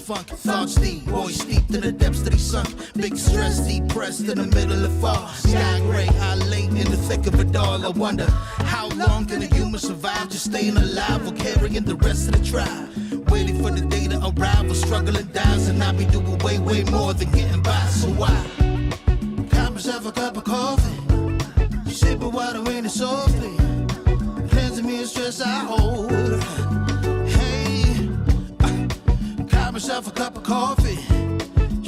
funk. Thoughts deep, boys steeped in the depths that he sunk. Big stress, depressed in the middle of fall. Sky gray, I late in the thick of it all. I wonder, how long can a human survive just staying alive or carrying the rest of the tribe? Waiting for the day to arrive or struggling dies, and I be doing way, way more than getting by. So why? Got myself a cup of coffee, sipping water in it softly, cleansing me of stress I hold. Hey, got myself a cup of coffee,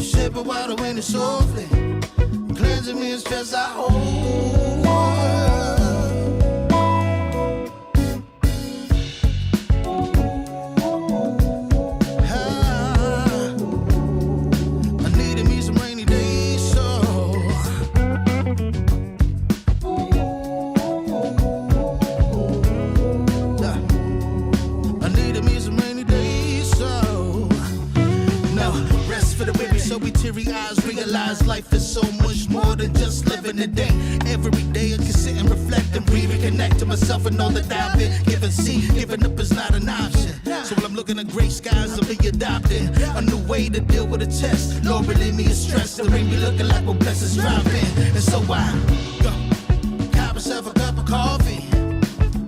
sipping water in it softly, cleansing me of stress I hold. Life is so much more than just living a day. Every day I can sit and reflect and breathe and connect to myself and all that I've been given. See, giving up is not an option. So when I'm looking at gray skies, I'll be adopting a new way to deal with a test. Lord, relieve me of stress. The ring be looking like when blessings drop in. And so I got myself a cup of coffee,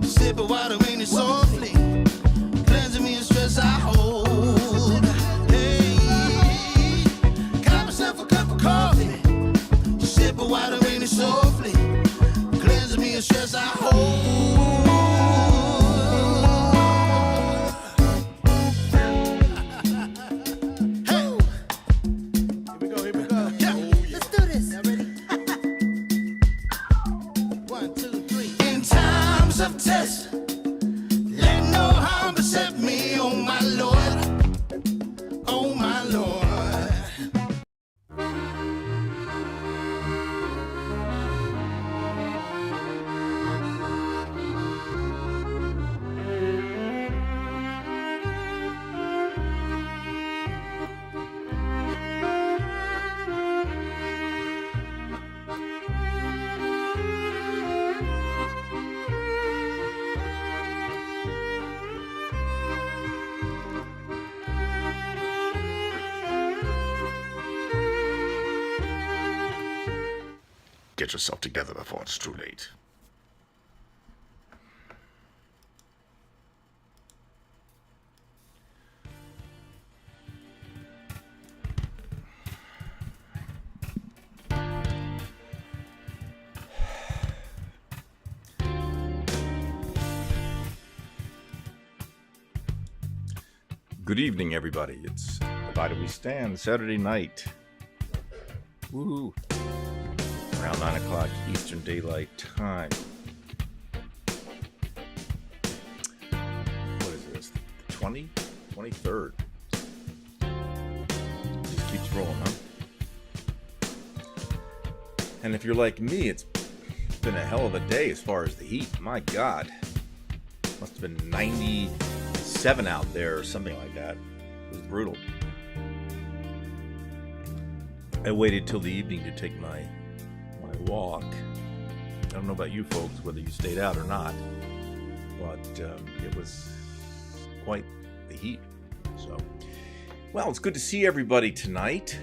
sipping water in it softly, cleansing me of stress I hold. Water in it softly, cleansing me of stress I hold. Hey, here we go. Yeah. Let's do this. Y'all ready? 1, 2, 3. In times of test, let no harm beset me, oh my Lord, oh my Lord. Get yourself together before it's too late. Good evening, everybody. It's Divided We Stand, Saturday night. Woohoo! Around 9 o'clock Eastern Daylight Time. What is this? The 23rd. Just keeps rolling, huh? And if you're like me, it's been a hell of a day as far as the heat. My God. Must have been 97 out there or something like that. It was brutal. I waited till the evening to take my walk. I don't know about you folks, whether you stayed out or not, but it was quite the heat. So, well, it's good to see everybody tonight.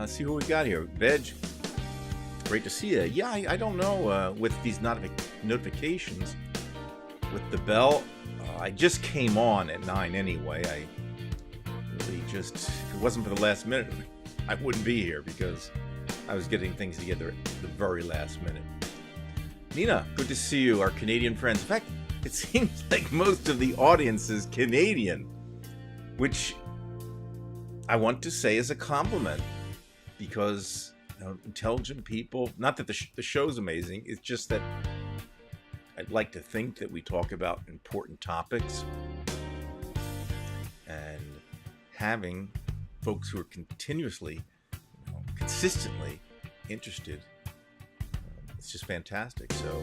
See who we got here. Veg, great to see you. Yeah, I don't know with these notifications, with the bell. I just came on at 9 anyway. I really just, if it wasn't for the last minute, I wouldn't be here because I was getting things together at the very last minute. Nina, good to see you, our Canadian friends. In fact, it seems like most of the audience is Canadian, which I want to say is a compliment because intelligent people, not that the show's amazing, it's just that I'd like to think that we talk about important topics, and having folks who are continuously, consistently interested, it's just fantastic. So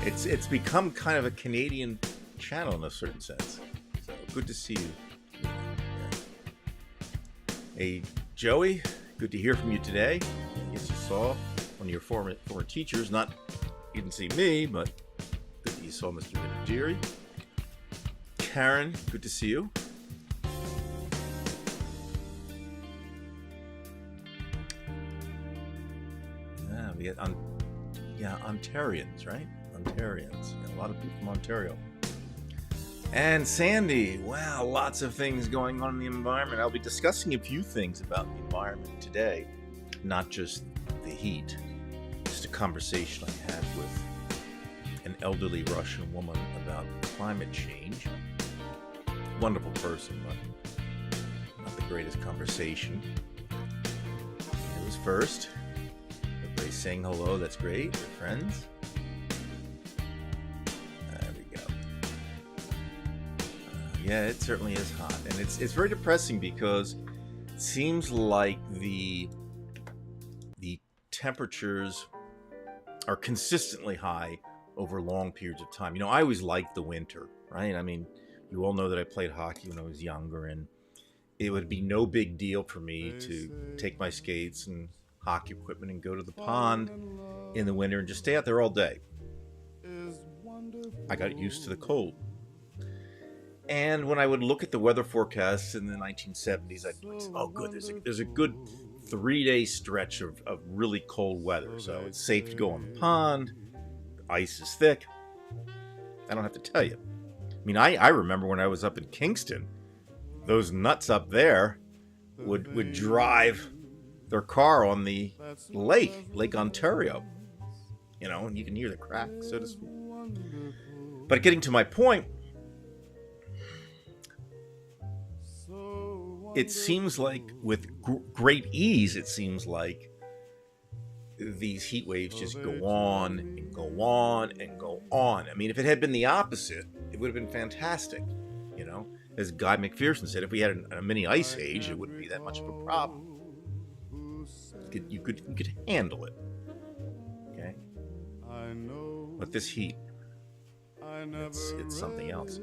it's become kind of a Canadian channel in a certain sense. So good to see you. Yeah. Hey, Joey, good to hear from you today. I guess you saw one of your former teachers. Not, you didn't see me, but good that you saw Mr. Minajiri. Karen, good to see you. guess, Ontarians, right? Ontarians. Yeah, a lot of people from Ontario. And Sandy, wow, lots of things going on in the environment. I'll be discussing a few things about the environment today, not just the heat. Just a conversation I had with an elderly Russian woman about climate change. Wonderful person, but not the greatest conversation. It was first. Everybody's saying hello, that's great. We're friends. There we go. Yeah, it certainly is hot. And it's very depressing because it seems like the temperatures are consistently high over long periods of time. You know, I always liked the winter, right? I mean, you all know that I played hockey when I was younger, and it would be no big deal for me to take my skates and hockey equipment and go to the pond in the winter and just stay out there all day. I got used to the cold. And when I would look at the weather forecasts in the 1970s, I'd say, oh, good, there's a good 3-day stretch of really cold weather. So it's safe to go on the pond. The ice is thick. I don't have to tell you. I mean, I remember when I was up in Kingston, those nuts up there would drive their car on the Lake Ontario. You know, and you can hear the crack, so to speak. But getting to my point, it seems like with great ease, it seems like these heat waves just go on and go on and go on. I mean, if it had been the opposite, it would have been fantastic. You know, as Guy McPherson said, if we had a mini ice age, it wouldn't be that much of a problem. You could handle it. Okay, but this heat, it's something else.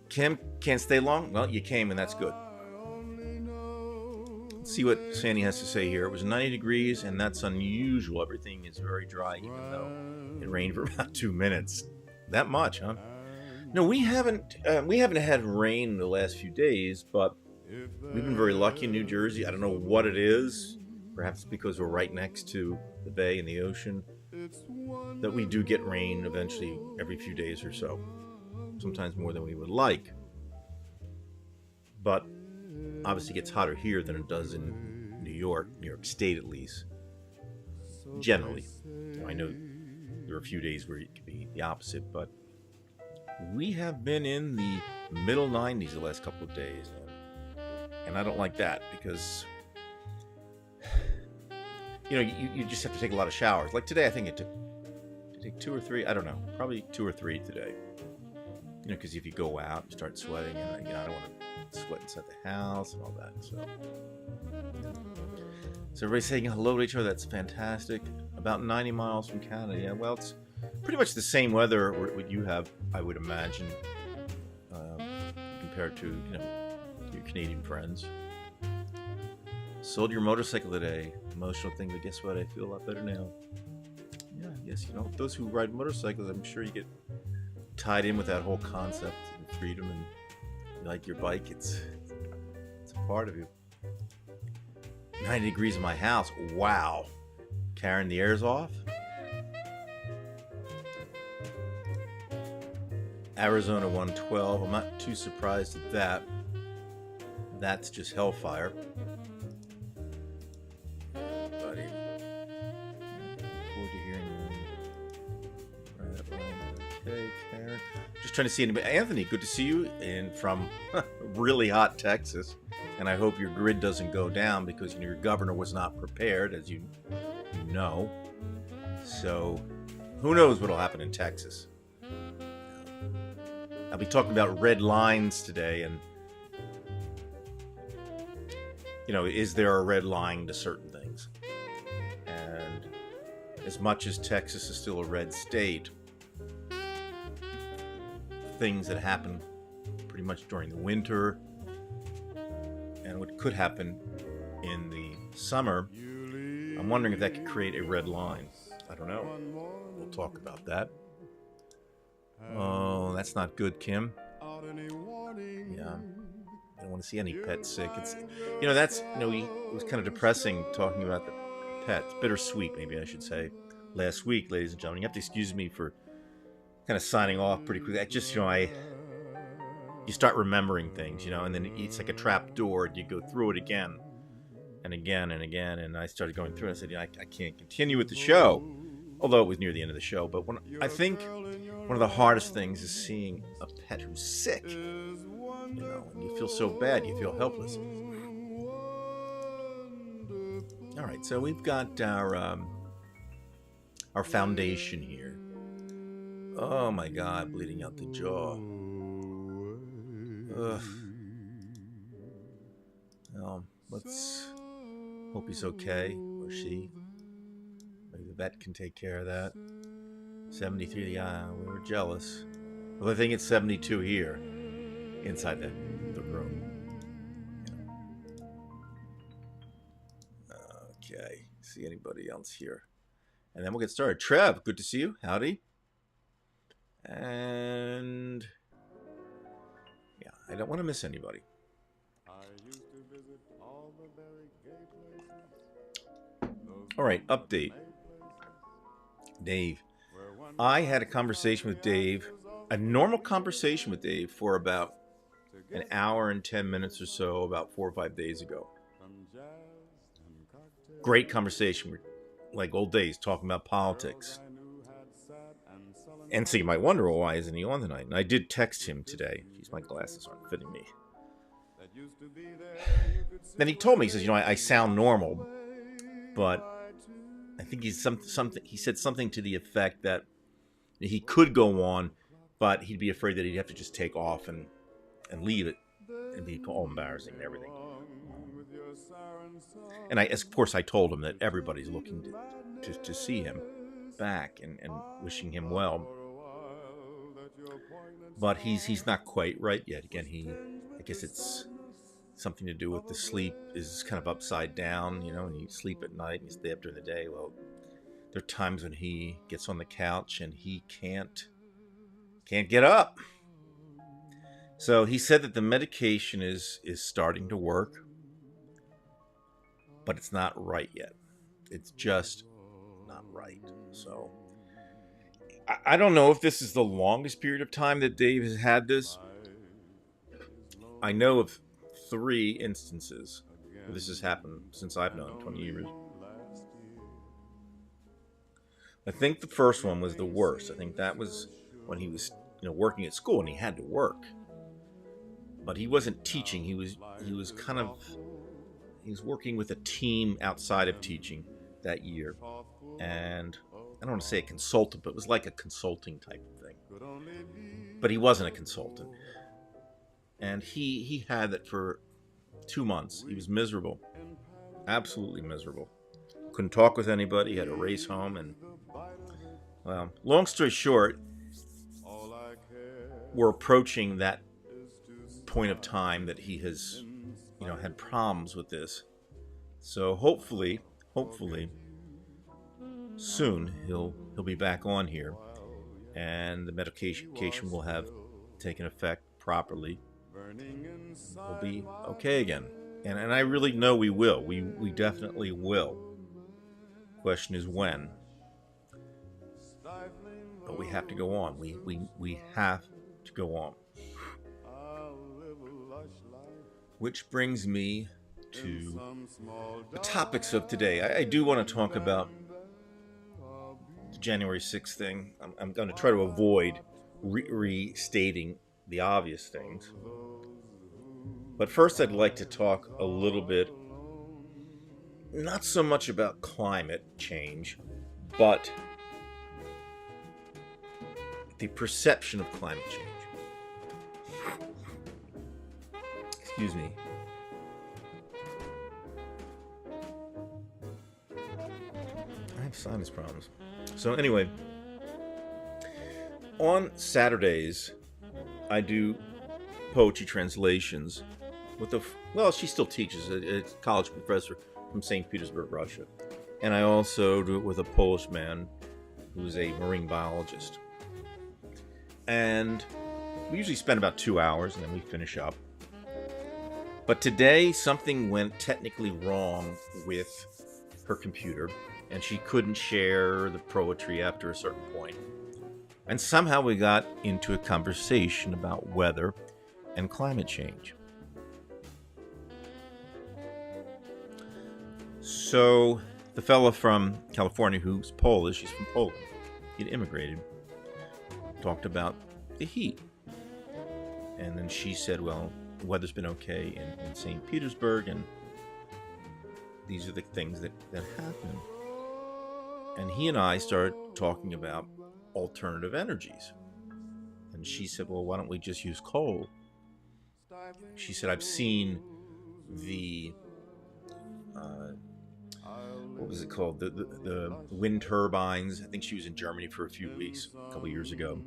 Kim can't stay long. Well, you came, and that's good. Let's see what Sandy has to say here. It was 90 degrees, and that's unusual. Everything is very dry, even though it rained for about 2 minutes. That much, huh? No, we haven't had rain in the last few days, but we've been very lucky in New Jersey. I don't know what it is. Perhaps because we're right next to the bay and the ocean, that we do get rain eventually every few days or so. Sometimes more than we would like. But obviously it gets hotter here than it does in New York State at least. Generally. I know there are a few days where it could be the opposite, but we have been in the middle 90s the last couple of days. And I don't like that because, you know, you just have to take a lot of showers. Like today, I think it took 2 or 3. I don't know. Probably 2 or 3 today. You know, because if you go out, you start sweating, and you know, I don't want to sweat inside the house and all that. So everybody's saying hello to each other. That's fantastic. About 90 miles from Canada. Yeah, well, it's pretty much the same weather what you have, I would imagine, compared to, you know, your Canadian friends. Sold your motorcycle today. Emotional thing, but guess what? I feel a lot better now. Yeah, yes, you know, those who ride motorcycles, I'm sure you get tied in with that whole concept and freedom, and you like your bike. It's a part of you. 90 degrees in my house. Wow. Karen, the air's off. Arizona 112. I'm not too surprised at that. That's just hellfire. Buddy. Look forward to hearing you. Okay, Karen. Just trying to see anybody. Anthony, good to see you from really hot Texas. And I hope your grid doesn't go down because, you know, your governor was not prepared, as you know. So who knows what'll happen in Texas. I'll be talking about red lines today, and, you know, is there a red line to certain things? And as much as Texas is still a red state, things that happen pretty much during the winter and what could happen in the summer, I'm wondering if that could create a red line. I don't know. We'll talk about that. Oh, that's not good, Kim. Yeah, I don't want to see any pets sick. It's, you know, that's, you know, it was kind of depressing talking about the pet. It's bittersweet, maybe I should say. Last week, ladies and gentlemen, you have to excuse me for kind of signing off pretty quickly. I just, you start remembering things, and then it's like a trap door, and you go through it again and again and again. And I started going through it. I said, I can't continue with the show, although it was near the end of the show. But I think one of the hardest things is seeing a pet who's sick, and you feel so bad, you feel helpless. All right, so we've got our foundation here. Oh my God, bleeding out the jaw. Ugh. Well, let's hope he's okay, or she. Maybe the vet can take care of that. 73, yeah, we were jealous. Well, I think it's 72 here, inside the room. Okay, see anybody else here? And then we'll get started. Trev, good to see you. Howdy. And yeah, I don't want to miss anybody. All right, update. Dave. I had a conversation with Dave, a normal conversation with Dave for about an hour and 10 minutes or so, about 4 or 5 days ago. Great conversation. We're like old days, talking about politics. And so you might wonder, well, why isn't he on tonight? And I did text him today. Geez, my glasses aren't fitting me. Then he told me, he says, I sound normal, but I think he said something to the effect that he could go on, but he'd be afraid that he'd have to just take off and leave it and be all embarrassing and everything. And of course I told him that everybody's looking to see him back and wishing him well. But he's not quite right yet. Again, I guess it's something to do with the sleep is kind of upside down, and you sleep at night and you stay up during the day. Well, there are times when he gets on the couch and he can't get up. So he said that the medication is starting to work, but it's not right yet. It's just not right. So I don't know if this is the longest period of time that Dave has had this. I know of 3 instances where this has happened since I've known him, 20 years. I think the first one was the worst. I think that was when he was, working at school and he had to work. But he wasn't teaching. He was working with a team outside of teaching that year. And I don't want to say a consultant, but it was like a consulting type of thing. But he wasn't a consultant. And he had that for 2 months. He was miserable. Absolutely miserable. Couldn't talk with anybody. Had to race home. And, well, long story short, we're approaching that point of time that he has, had problems with this. So hopefully, soon he'll be back on here, and the medication will have taken effect properly. We'll be okay again, and I really know we will. We definitely will. Question is when. But we have to go on. We have to go on. Which brings me to the topics of today. I do want to talk about the January 6th thing. I'm going to try to avoid restating the obvious things. But first I'd like to talk a little bit, not so much about climate change, but the perception of climate change. Excuse me. I have sinus problems. So anyway, on Saturdays, I do poetry translations with she still teaches, a college professor from St. Petersburg, Russia. And I also do it with a Polish man who's a marine biologist. And we usually spend about 2 hours and then we finish up. But today, something went technically wrong with her computer, and she couldn't share the poetry after a certain point. And somehow we got into a conversation about weather and climate change. So the fella from California, who's Polish, he's from Poland, he'd immigrated, talked about the heat. And then she said, well, the weather's been okay in St. Petersburg, and these are the things that happen. And he and I started talking about alternative energies. And she said, well, why don't we just use coal? She said, I've seen the, what was it called? The wind turbines. I think she was in Germany for a few weeks, a couple years ago.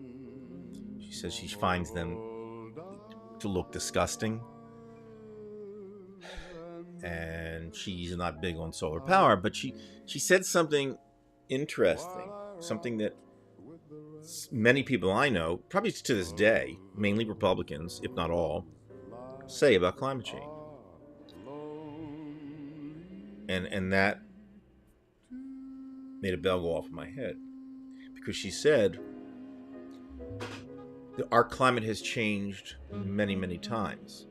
She says she finds them to look disgusting. And she's not big on solar power, but she said something interesting, something that many people I know, probably to this day, mainly Republicans, if not all, say about climate change. And that made a bell go off in my head, because she said that our climate has changed many, many times.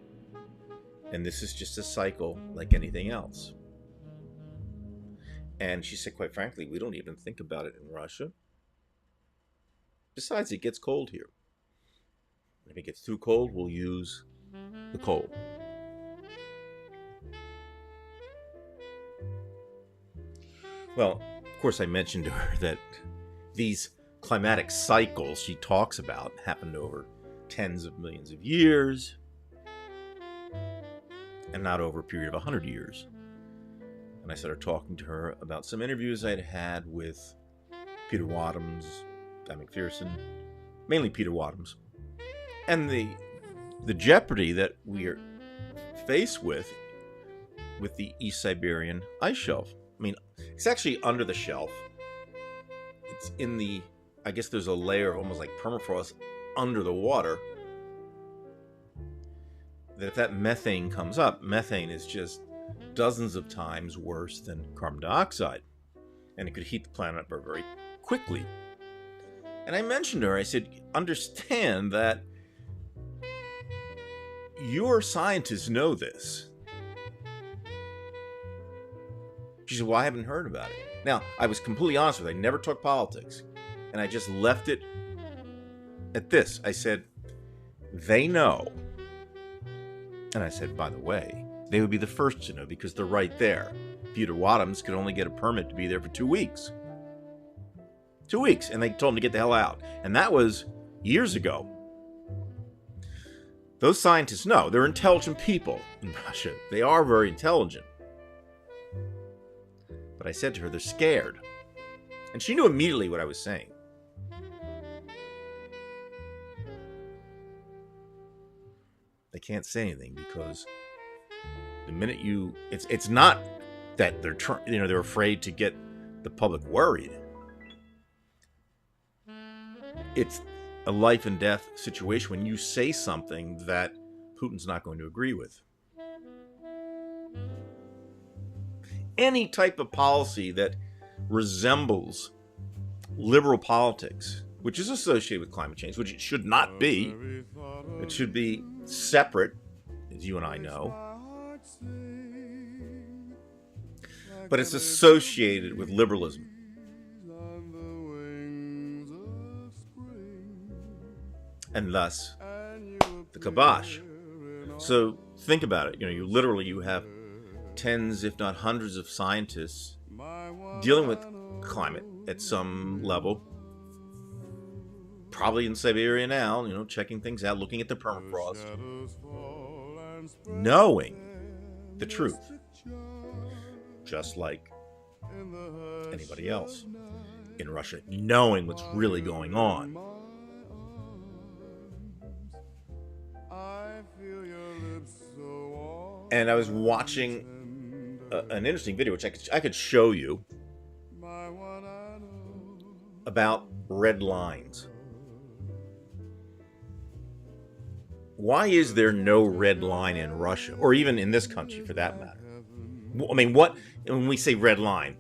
And this is just a cycle like anything else. And she said, quite frankly, we don't even think about it in Russia. Besides, it gets cold here. If it gets too cold, we'll use the coal. Well, of course, I mentioned to her that these climatic cycles she talks about happened over tens of millions of years, and not over a period of 100 years. And I started talking to her about some interviews I'd had with Peter Wadhams, Guy McPherson, mainly Peter Wadhams, and the jeopardy that we are faced with the East Siberian ice shelf. I mean, it's actually under the shelf. It's in the, I guess there's a layer of almost like permafrost under the water. That if that methane comes up, methane is just dozens of times worse than carbon dioxide. And it could heat the planet up very quickly. And I mentioned to her, I said, understand that your scientists know this. She said, well, I haven't heard about it. Now, I was completely honest with her. I never talked politics. And I just left it at this. I said, they know. And I said, by the way, they would be the first to know because they're right there. Peter Wadhams could only get a permit to be there for 2 weeks. 2 weeks. And they told him to get the hell out. And that was years ago. Those scientists know. They're intelligent people in Russia. They are very intelligent. But I said to her, they're scared. And she knew immediately what I was saying. They can't say anything because the minute it's not that they're afraid to get the public worried. It's a life and death situation when you say something that Putin's not going to agree with. Any type of policy that resembles liberal politics, which is associated with climate change, which it should not be. It should be separate, as you and I know. But it's associated with liberalism. And thus, the kibosh. So think about it. You have tens, if not hundreds of scientists dealing with climate at some level. Probably in Siberia now, checking things out, looking at the permafrost, knowing the truth, just like anybody else in Russia, knowing what's really going on. And I was watching an interesting video, which I could show you, about red lines. Why is there no red line in Russia, or even in this country for that matter? I mean, what when we say red line,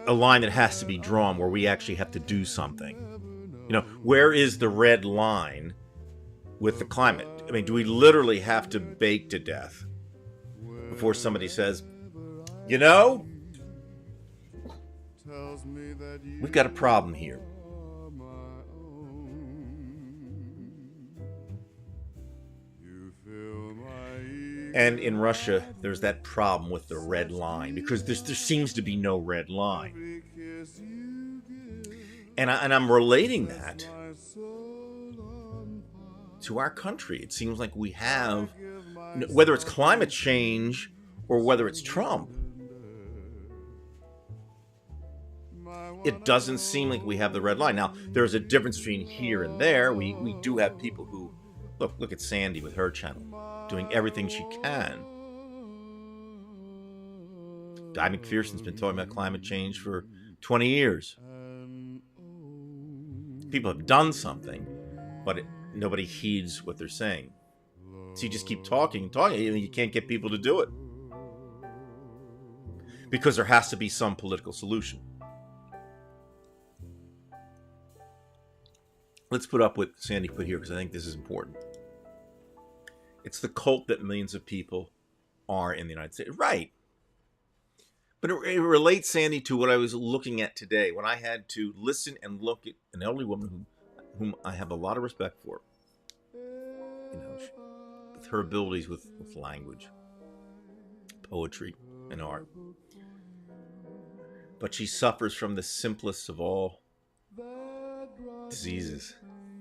a line that has to be drawn where we actually have to do something. You know, where is the red line with the climate? I mean, do we literally have to bake to death before somebody says, you know, we've got a problem here? And in Russia, there's that problem with the red line because there seems to be no red line. And I'm relating that to our country. It seems like we have, whether it's climate change or whether it's Trump, it doesn't seem like we have the red line. Now, there's a difference between here and there. We do have people who, look at Sandy with her channel, doing everything she can. Guy McPherson's been talking about climate change for 20 years. People have done something, but nobody heeds what they're saying. So you just keep talking, and you can't get people to do it. Because there has to be some political solution. Let's put up what Sandy put here, because I think this is important. It's the cult that millions of people are in the United States. Right. But it relates, Sandy, to what I was looking at today when I had to listen and look at an elderly woman whom I have a lot of respect for. You know, with her abilities with language, poetry, and art. But she suffers from the simplest of all diseases.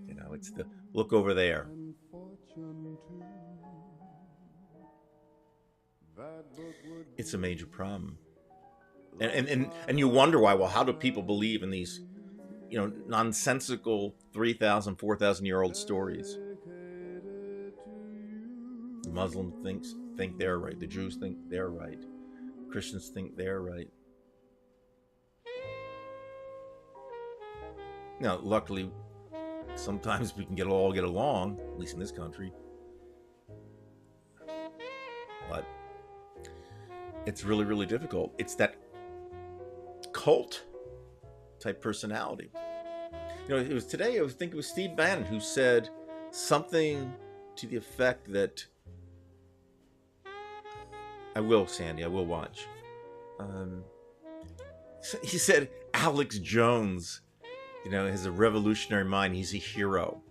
You know, it's the look over there. It's a major problem. And you wonder why. Well, how do people believe in these, you know, nonsensical 3,000, 4,000 year old stories? The Muslims think they're right. The Jews think they're right. Christians think they're right. Now, luckily, sometimes we can all get along, at least in this country. But it's really, really difficult. It's that cult type personality. You know, it was today, I think it was Steve Bannon who said something to the effect that, I will, Sandy, I will watch. He said Alex Jones, you know, has a revolutionary mind. He's a hero.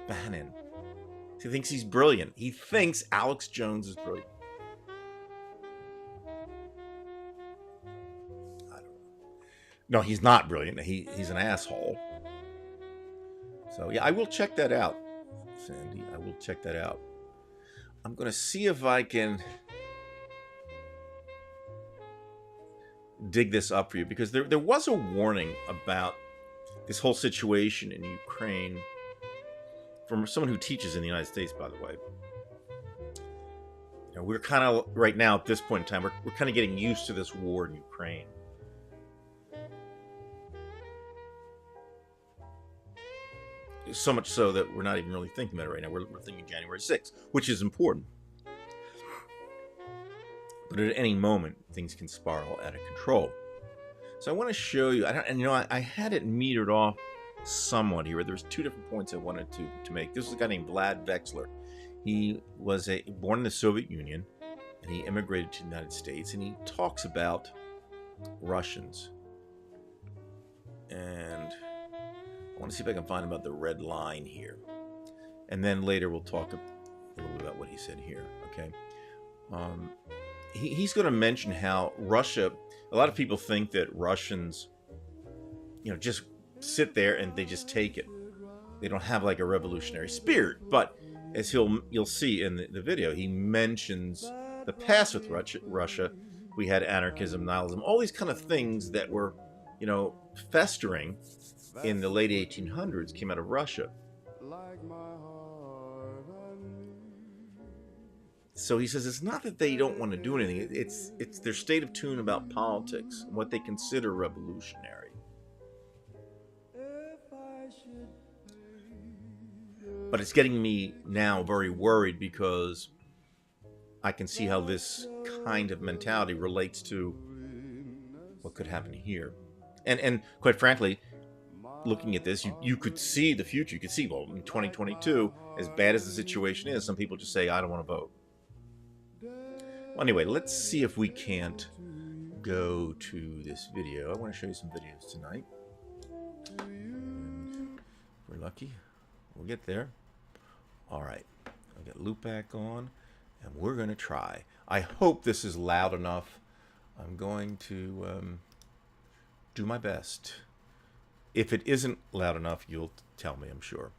Bannon. He thinks he's brilliant. He thinks Alex Jones is brilliant. I don't know. No, he's not brilliant. He's an asshole. So, yeah, I will check that out, Sandy. I will check that out. I'm going to see if I can dig this up for you, because there was a warning about this whole situation in Ukraine from someone who teaches in the United States, by the way. You know, we're kind of, right now at this point in time, we're kind of getting used to this war in Ukraine. So much so that we're not even really thinking about it right now. We're thinking January 6th, which is important. But at any moment, things can spiral out of control. So I want to show you, I had it metered off somewhat here. There's two different points I wanted to make. This is a guy named Vlad Vexler. He was born in the Soviet Union, and he immigrated to the United States, and he talks about Russians. And I want to see if I can find about the red line here. And then later we'll talk a little bit about what he said here, okay? He's going to mention how Russia, a lot of people think that Russians, you know, just sit there and they just take it. They don't have like a revolutionary spirit. But as you'll see in the video, he mentions the past with Russia. We had anarchism, nihilism, all these kind of things that were, you know, festering in the late 1800s came out of Russia. So he says it's not that they don't want to do anything. It's their state of tune about politics and what they consider revolutionary. But it's getting me now very worried because I can see how this kind of mentality relates to what could happen here. And quite frankly, looking at this, you could see the future. You could see, well, in 2022, as bad as the situation is, some people just say, I don't want to vote. Well, anyway, let's see if we can't go to this video. I want to show you some videos tonight. And if we're lucky, we'll get there. All right, I'll get loop back on, and we're going to try. I hope this is loud enough. I'm going to do my best. If it isn't loud enough, you'll tell me, I'm sure.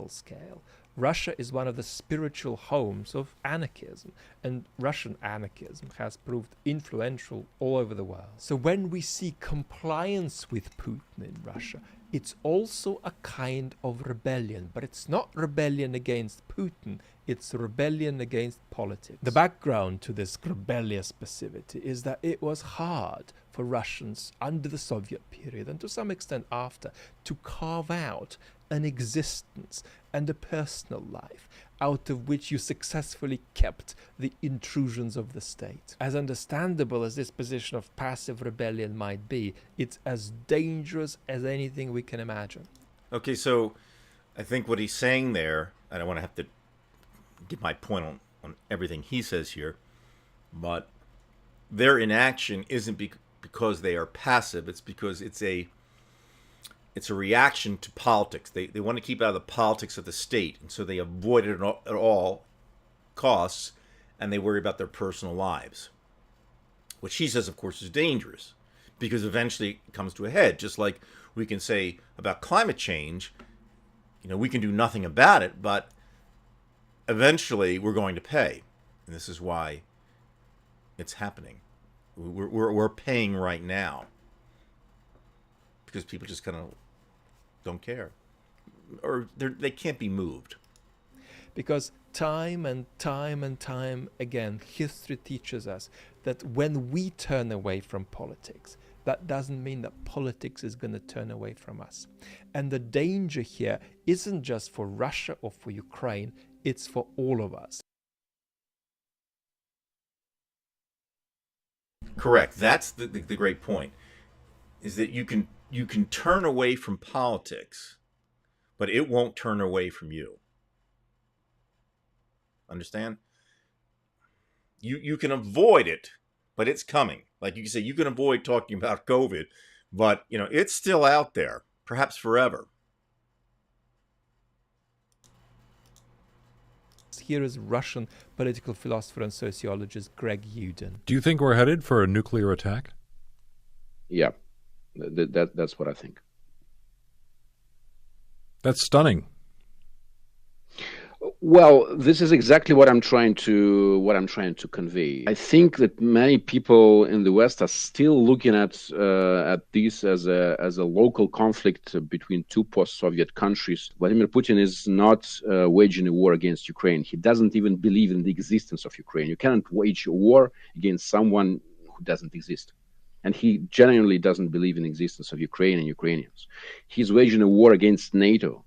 Scale. Russia is one of the spiritual homes of anarchism, and Russian anarchism has proved influential all over the world. So when we see compliance with Putin in Russia, it's also a kind of rebellion, but it's not rebellion against Putin, it's rebellion against politics. The background to this rebellious passivity is that it was hard for Russians under the Soviet period, and to some extent after, to carve out an existence and a personal life out of which you successfully kept the intrusions of the state. As understandable as this position of passive rebellion might be, it's as dangerous as anything we can imagine. Okay, so I think what he's saying there, I don't want to have to give my point on everything he says here, but their inaction isn't because they are passive, it's because it's a reaction to politics. They want to keep out of the politics of the state, and so they avoid it at all costs, and they worry about their personal lives, which he says, of course, is dangerous, because eventually it comes to a head. Just like we can say about climate change, we can do nothing about it, but eventually we're going to pay, and this is why it's happening. We're paying right now because people just kind of don't care, or they can't be moved. Because time and time again, history teaches us that when we turn away from politics, that doesn't mean that politics is going to turn away from us. And the danger here isn't just for Russia or for Ukraine, it's for all of us. Correct. That's the great point, is that you can turn away from politics, but it won't turn away from you. Understand? You can avoid it, but it's coming. Like you can say, you can avoid talking about COVID, but it's still out there, perhaps forever. Here is Russian political philosopher and sociologist Greg Youdin. Do you think we're headed for a nuclear attack? Yeah, that's what I think. That's stunning. Well, this is exactly what I'm trying to convey. I think that many people in the West are still looking at this as a local conflict between two post-Soviet countries. Vladimir Putin is not waging a war against Ukraine. He doesn't even believe in the existence of Ukraine. You cannot wage a war against someone who doesn't exist. And he genuinely doesn't believe in the existence of Ukraine and Ukrainians. He's waging a war against NATO.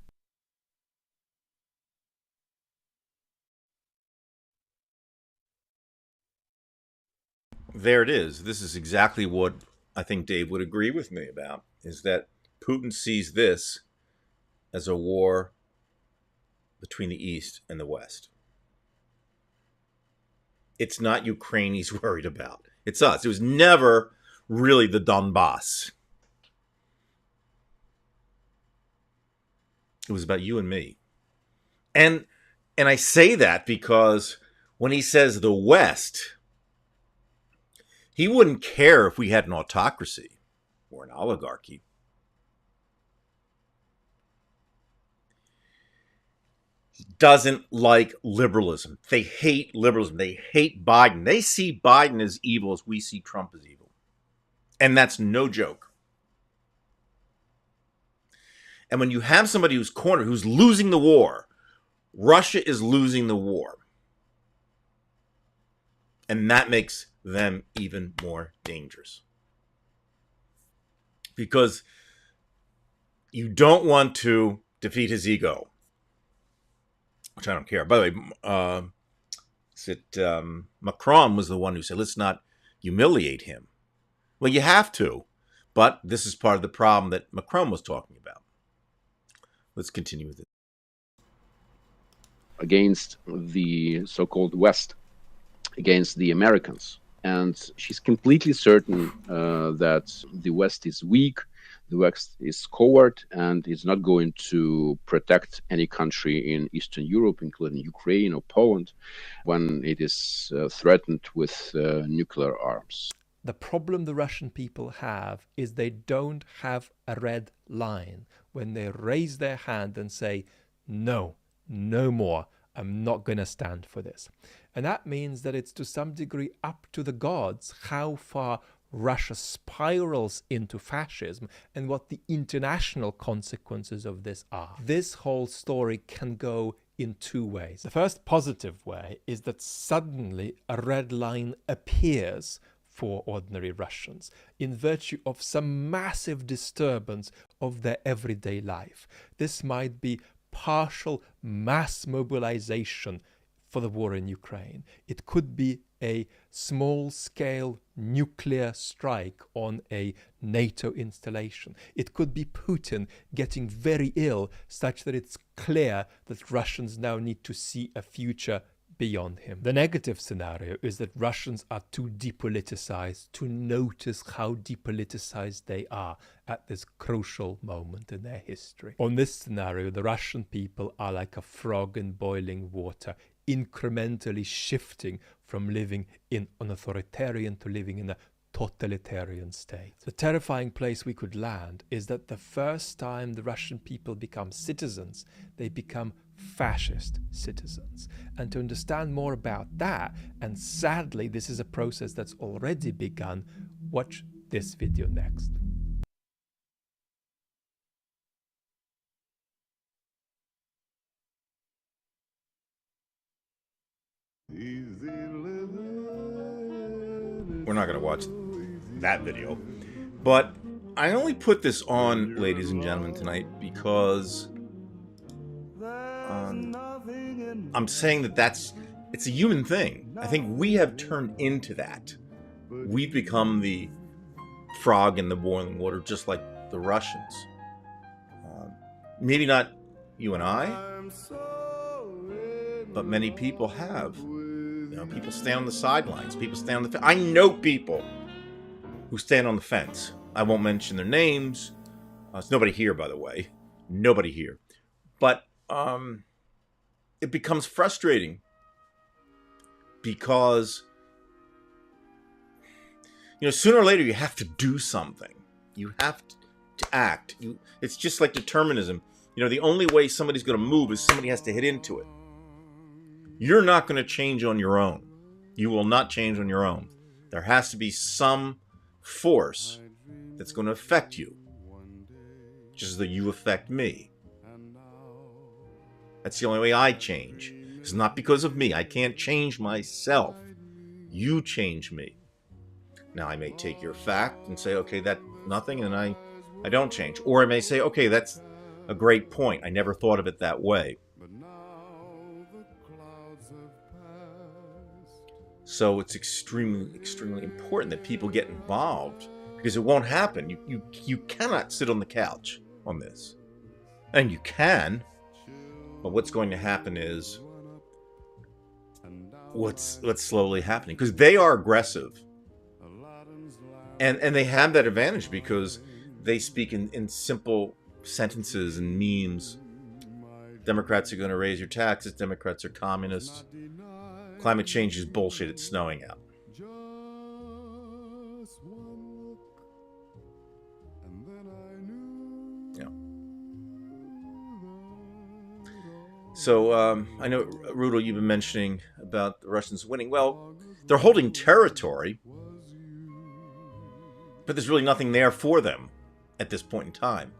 There it is. This is exactly what I think Dave would agree with me about, is that Putin sees this as a war between the East and the West. It's not Ukraine he's worried about. It's us. It was never really the Donbass. It was about you and me. And I say that because when he says the West, he wouldn't care if we had an autocracy or an oligarchy. He doesn't like liberalism. They hate liberalism. They hate Biden. They see Biden as evil as we see Trump as evil. And that's no joke. And when you have somebody who's cornered, who's losing the war, Russia is losing the war. And that makes them even more dangerous. Because you don't want to defeat his ego, which I don't care. By the way, facts that Macron was the one who said, let's not humiliate him. Well, you have to, but this is part of the problem that Macron was talking about. Let's continue with it. Against the so-called West, against the Americans. And she's completely certain that the West is weak, the West is coward, and is not going to protect any country in Eastern Europe, including Ukraine or Poland, when it is threatened with nuclear arms. The problem the Russian people have is they don't have a red line when they raise their hand and say, no, no more. I'm not going to stand for this. And that means that it's to some degree up to the gods how far Russia spirals into fascism and what the international consequences of this are. This whole story can go in two ways. The first positive way is that suddenly a red line appears for ordinary Russians in virtue of some massive disturbance of their everyday life. This might be partial mass mobilization for the war in Ukraine. It could be a small-scale nuclear strike on a NATO installation. It could be Putin getting very ill such that it's clear that Russians now need to see a future beyond him. The negative scenario is that Russians are too depoliticized to notice how depoliticized they are at this crucial moment in their history. On this scenario, the Russian people are like a frog in boiling water, incrementally shifting from living in an authoritarian to living in a totalitarian state. The terrifying place we could land is that the first time the Russian people become citizens, they become fascist citizens. And to understand more about that, and sadly this is a process that's already begun, watch this video next. We're not going to watch that video, but I only put this on, ladies and gentlemen, tonight because I'm saying that it's a human thing. I think we have turned into that. We've become the frog in the boiling water, just like the Russians. Maybe not you and I, but many people have. You know, people stand on the sidelines. People stand on the fence. I know people who stand on the fence. I won't mention their names. There's nobody here, by the way. Nobody here. But it becomes frustrating because, you know, sooner or later you have to do something. You have to act. It's just like determinism. You know, the only way somebody's going to move is somebody has to hit into it. You're not going to change on your own. You will not change on your own. There has to be some force that's going to affect you, just as that you affect me. That's the only way I change. It's not because of me. I can't change myself. You change me. Now, I may take your fact and say, okay, that's nothing, and I don't change. Or I may say, okay, that's a great point. I never thought of it that way. So it's extremely, extremely important that people get involved, because it won't happen. You cannot sit on the couch on this. And you can, but what's going to happen is what's slowly happening, because they are aggressive. And they have that advantage because they speak in simple sentences and memes. Democrats are going to raise your taxes. Democrats are communists. Climate change is bullshit. It's snowing out. Yeah. So I know, Rudel, you've been mentioning about the Russians winning. Well, they're holding territory, but there's really nothing there for them at this point in time.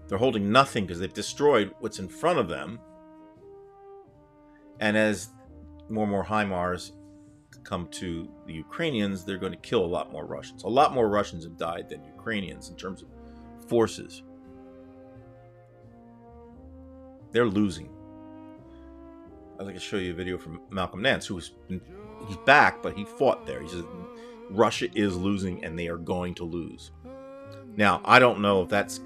They're holding nothing because they've destroyed what's in front of them. And as more and more HIMARS come to the Ukrainians, they're going to kill a lot more Russians. A lot more Russians have died than Ukrainians in terms of forces. They're losing. I'd like to show you a video from Malcolm Nance, he's back, but he fought there. He says Russia is losing and they are going to lose. Now, I don't know if that's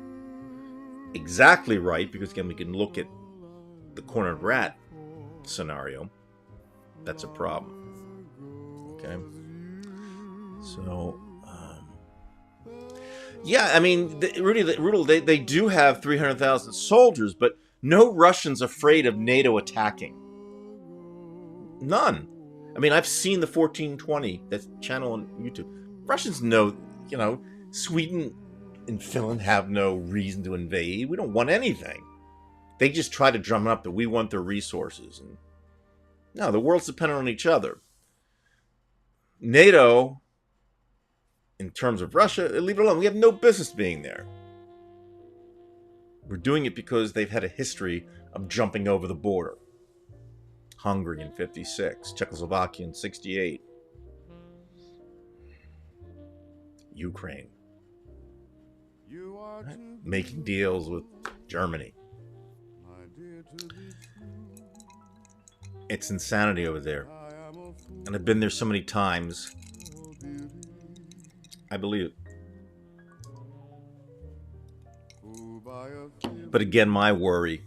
exactly right, because again, we can look at the cornered rat scenario. That's a problem. Okay. So, yeah, I mean, Rudy, they do have 300,000 soldiers, but no Russian's afraid of NATO attacking. None. I mean, I've seen the 1420, that channel on YouTube. Russians know, Sweden and Finland have no reason to invade. We don't want anything. They just try to drum up that we want their resources. And no, the world's dependent on each other. NATO, in terms of Russia, leave it alone. We have no business being there. We're doing it because they've had a history of jumping over the border. Hungary in 56, Czechoslovakia in 68, Ukraine, right? Making deals with Germany. It's insanity over there. And I've been there so many times. I believe it. But again, my worry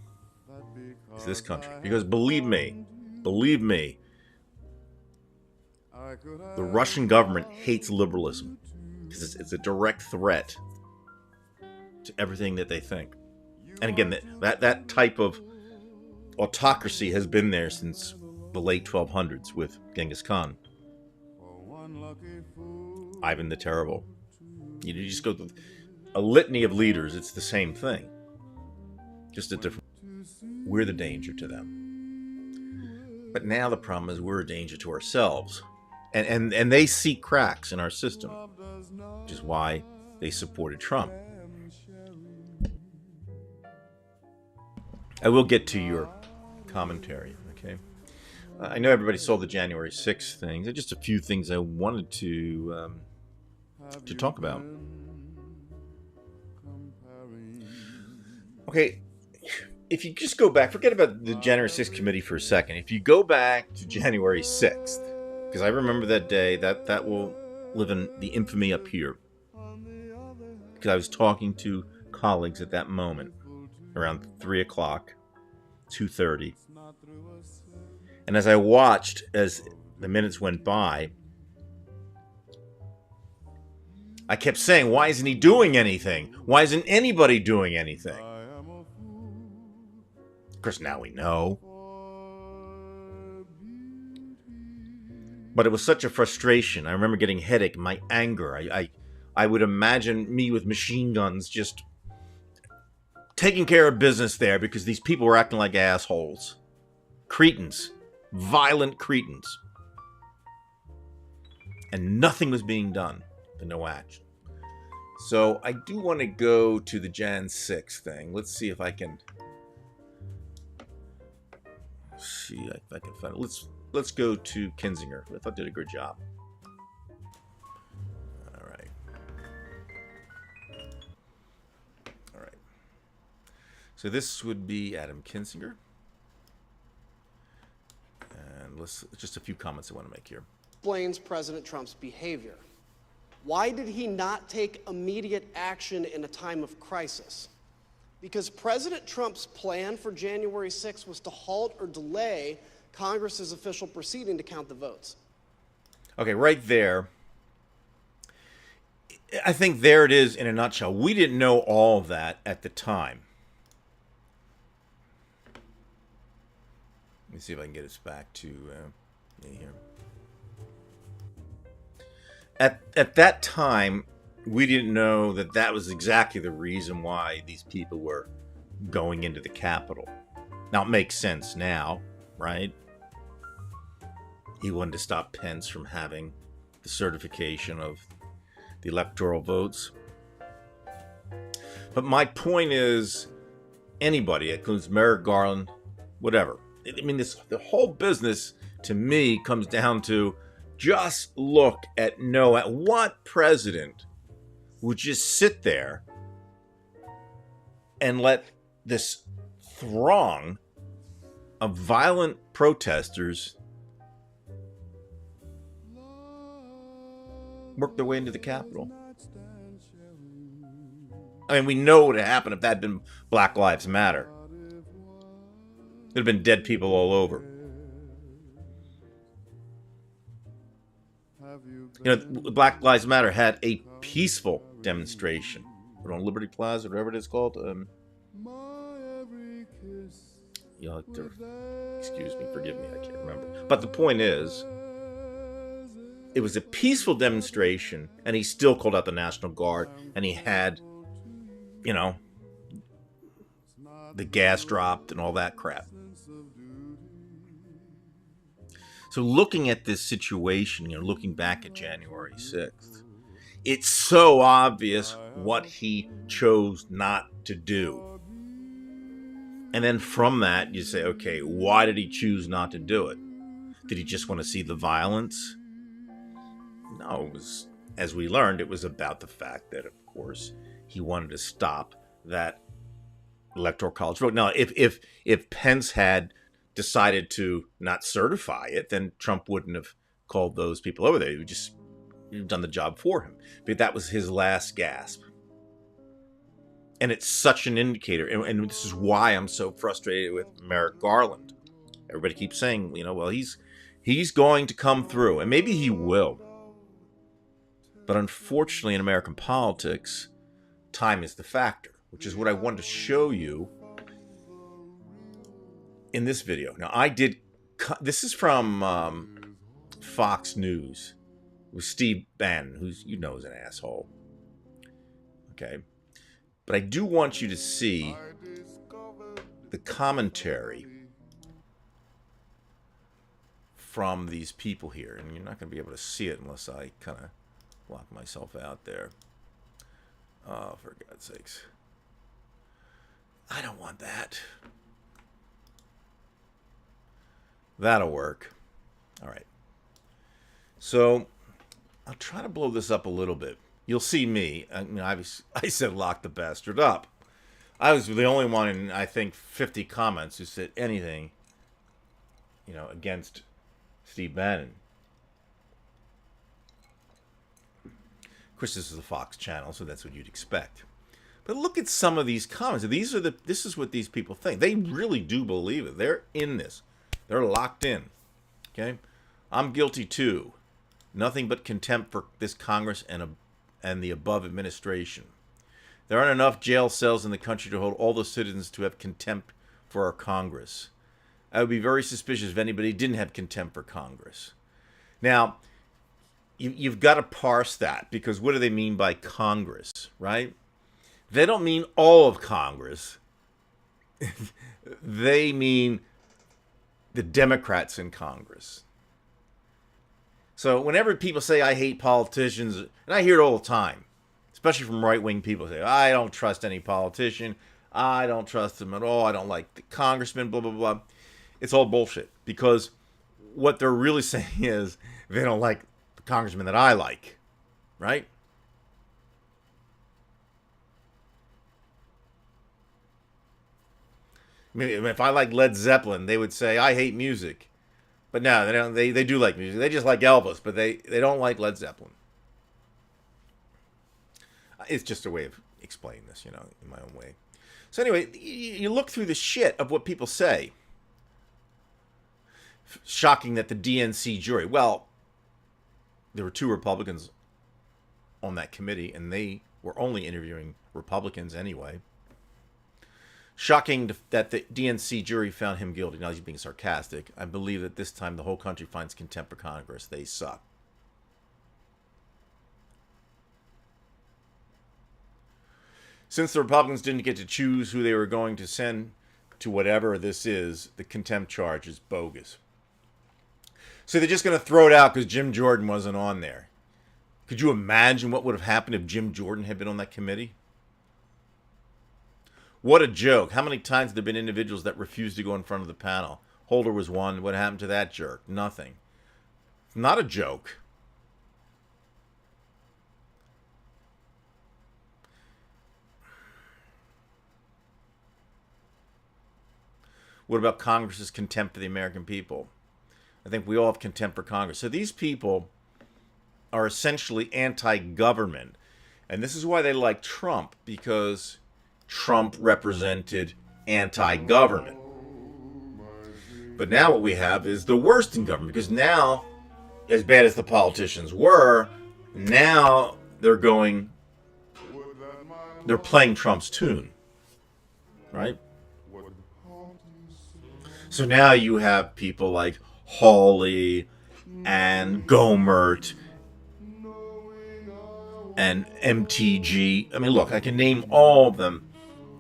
is this country. Because believe me, the Russian government hates liberalism. Because it's a direct threat to everything that they think. And again, that type of autocracy has been there since the late 1200s with Genghis Khan. Ivan the Terrible. You just go through a litany of leaders. It's the same thing. Just a different... We're the danger to them. But now the problem is we're a danger to ourselves. And they see cracks in our system. Which is why they supported Trump. I will get to your commentary, okay? I know everybody saw the January 6th things. There's just a few things I wanted to talk about. Okay, if you just go back, forget about the January 6th committee for a second. If you go back to January 6th, because I remember that day, that will live in the infamy up here. Because I was talking to colleagues at that moment, around 3 o'clock, 2:30. And as I watched, as the minutes went by, I kept saying, why isn't he doing anything? Why isn't anybody doing anything? Of course, now we know. But it was such a frustration. I remember getting headache, my anger. I would imagine me with machine guns just taking care of business there because these people were acting like assholes. Cretins. Violent cretins. And nothing was being done. No action. So I do want to go to the Jan 6 thing. Let's see if I can see if I can find it. Let's go to Kinzinger. I thought did a good job. All right. So this would be Adam Kinzinger. And let's just a few comments I want to make here. Explains President Trump's behavior. Why did he not take immediate action in a time of crisis? Because President Trump's plan for January 6th was to halt or delay Congress's official proceeding to count the votes. Okay, right there. I think there it is in a nutshell. We didn't know all of that at the time. Let me see if I can get us back to here. At that time, we didn't know that that was exactly the reason why these people were going into the Capitol. Now, it makes sense now, right? He wanted to stop Pence from having the certification of the electoral votes. But my point is, anybody, it includes Merrick Garland, whatever. I mean, the whole business, to me, comes down to just look at what president would just sit there and let this throng of violent protesters worked their way into the Capitol. I mean, we know what would have happened if that had been Black Lives Matter. There'd have been dead people all over. You know, Black Lives Matter had a peaceful demonstration on Liberty Plaza, whatever it is called. You'll have to excuse me, forgive me, I can't remember. But the point is, it was a peaceful demonstration, and he still called out the National Guard, and he had, you know, the gas dropped and all that crap. So looking at this situation, you know, looking back at January 6th, it's so obvious what he chose not to do. And then from that, you say, okay, why did he choose not to do it? Did he just want to see the violence? No, it was, as we learned, it was about the fact that, of course, he wanted to stop that electoral college vote. Now, if Pence had decided to not certify it, then Trump wouldn't have called those people over there. He would just done the job for him. But that was his last gasp. And it's such an indicator. And this is why I'm so frustrated with Merrick Garland. Everybody keeps saying, you know, well, he's going to come through. And maybe he will. But unfortunately, in American politics, time is the factor, which is what I wanted to show you in this video. Now, this is from Fox News with Steve Bannon, who's, you know, is an asshole. Okay. But I do want you to see the commentary from these people here. And you're not going to be able to see it unless I kind of lock myself out there. Oh, for God's sakes. I don't want that. That'll work. All right. So I'll try to blow this up a little bit. You'll see me. I mean, I said lock the bastard up. I was the only one in, I think, 50 comments who said anything, you know, against Steve Bannon. Of course, this is a Fox channel, so that's what you'd expect. But look at some of these comments. This is what these people think. They really do believe it. They're in this. They're locked in. Okay? I'm guilty too. Nothing but contempt for this Congress and the above administration. There aren't enough jail cells in the country to hold all the citizens to have contempt for our Congress. I would be very suspicious if anybody didn't have contempt for Congress. Now, you've got to parse that, because what do they mean by Congress, right? They don't mean all of Congress. They mean the Democrats in Congress. So whenever people say I hate politicians, and I hear it all the time, especially from right-wing people, say, I don't trust any politician, I don't trust them at all, I don't like the congressman, blah, blah, blah. It's all bullshit, because what they're really saying is they don't like the congressman that I like, right? I mean, if I like Led Zeppelin, they would say I hate music. But no, they don't. They do like music. They just like Elvis, but they don't like Led Zeppelin. It's just a way of explaining this, you know, in my own way. So anyway, you look through the shit of what people say. Shocking that the DNC jury. Well, there were 2 Republicans on that committee, and they were only interviewing Republicans anyway. Shocking that the DNC jury found him guilty. Now he's being sarcastic. I believe that this time the whole country finds contempt for Congress. They suck. Since the Republicans didn't get to choose who they were going to send to whatever this is, the contempt charge is bogus. So they're just going to throw it out because Jim Jordan wasn't on there. Could you imagine what would have happened if Jim Jordan had been on that committee? What a joke. How many times have there been individuals that refused to go in front of the panel? Holder was one. What happened to that jerk? Nothing. Not a joke. What about Congress's contempt for the American people? I think we all have contempt for Congress. So these people are essentially anti-government. And this is why they like Trump, because Trump represented anti-government. But now what we have is the worst in government, because now, as bad as the politicians were, now they're playing Trump's tune, right? So now you have people like Hawley and Gohmert and MTG. I mean, look, I can name all of them,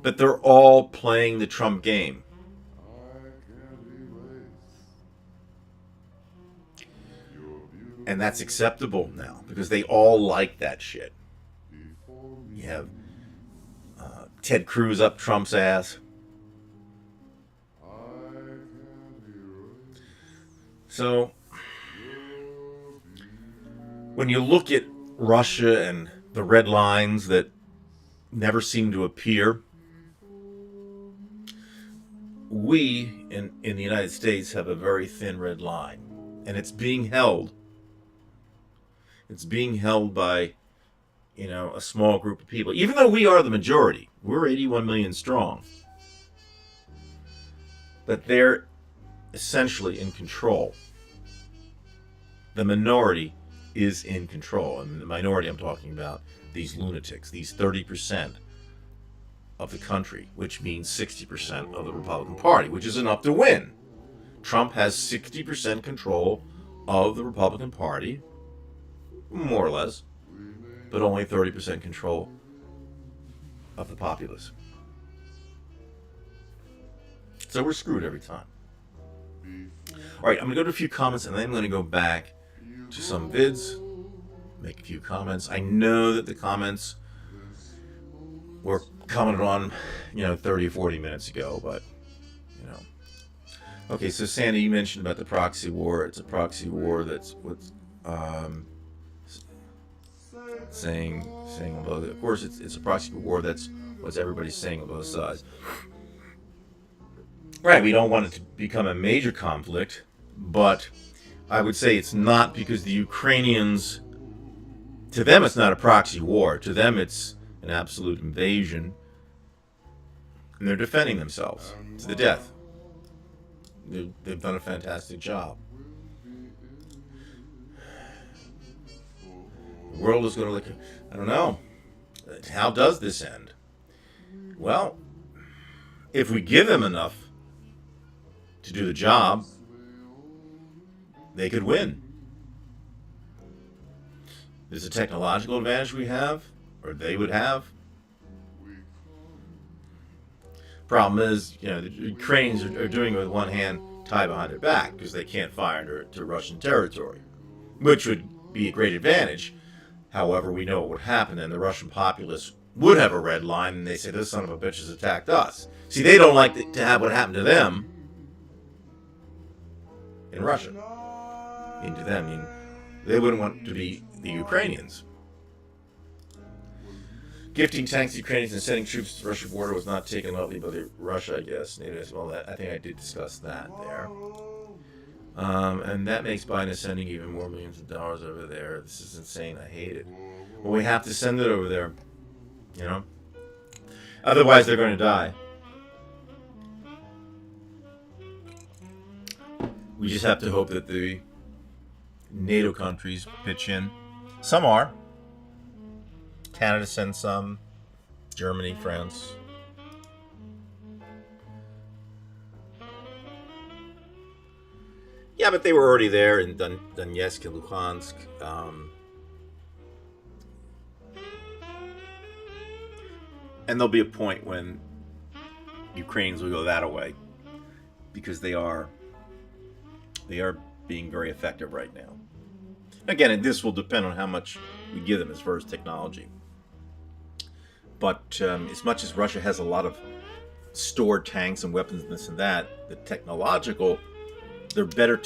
but they're all playing the Trump game. And that's acceptable now because they all like that shit. You have Ted Cruz up Trump's ass. So, when you look at Russia and the red lines that never seem to appear, we in the United States have a very thin red line. And it's being held. It's being held by, a small group of people. Even though we are the majority, we're 81 million strong. But they're essentially in control. The minority is in control. And the minority I'm talking about, these lunatics, these 30% of the country, which means 60% of the Republican Party, which is enough to win. Trump has 60% control of the Republican Party, more or less, but only 30% control of the populace. So we're screwed every time. All right, I'm going to go to a few comments, and then I'm going to go back to some vids, make a few comments. I know that the comments were commented on, 30 or 40 minutes ago, but, Okay, so Sandy, you mentioned about the proxy war. It's a proxy war that's what's saying on both. Of course, it's a proxy war. That's what everybody's saying on both sides. Right, we don't want it to become a major conflict, but I would say it's not, because the Ukrainians, to them it's not a proxy war. To them it's an absolute invasion, and they're defending themselves to the death. They've done a fantastic job. The world is going to look, I don't know, how does this end? Well, if we give them enough to do the job, they could win. There's a technological advantage we have, or they would have. Problem is, the Ukrainians are doing it with one hand tied behind their back because they can't fire into Russian territory, which would be a great advantage. However, we know what would happen, and the Russian populace would have a red line, and they say, this son of a bitch has attacked us. See, they don't like to have what happened to them in Russia. Into them, they wouldn't want to be the Ukrainians. Gifting tanks to Ukrainians and sending troops to the Russian border was not taken lightly by Russia, I guess. Well, I think I did discuss that there. And that makes Biden sending even more millions of dollars over there. This is insane. I hate it. Well, we have to send it over there, Otherwise, they're going to die. We just have to hope that the NATO countries pitch in. Some are. Canada sends some. Germany, France. Yeah, but they were already there in Donetsk and Luhansk. And there'll be a point when Ukrainians will go that way, because they are being very effective right now. Again, and this will depend on how much we give them as far as technology. But as much as Russia has a lot of stored tanks and weapons and this and that, the technological, they're better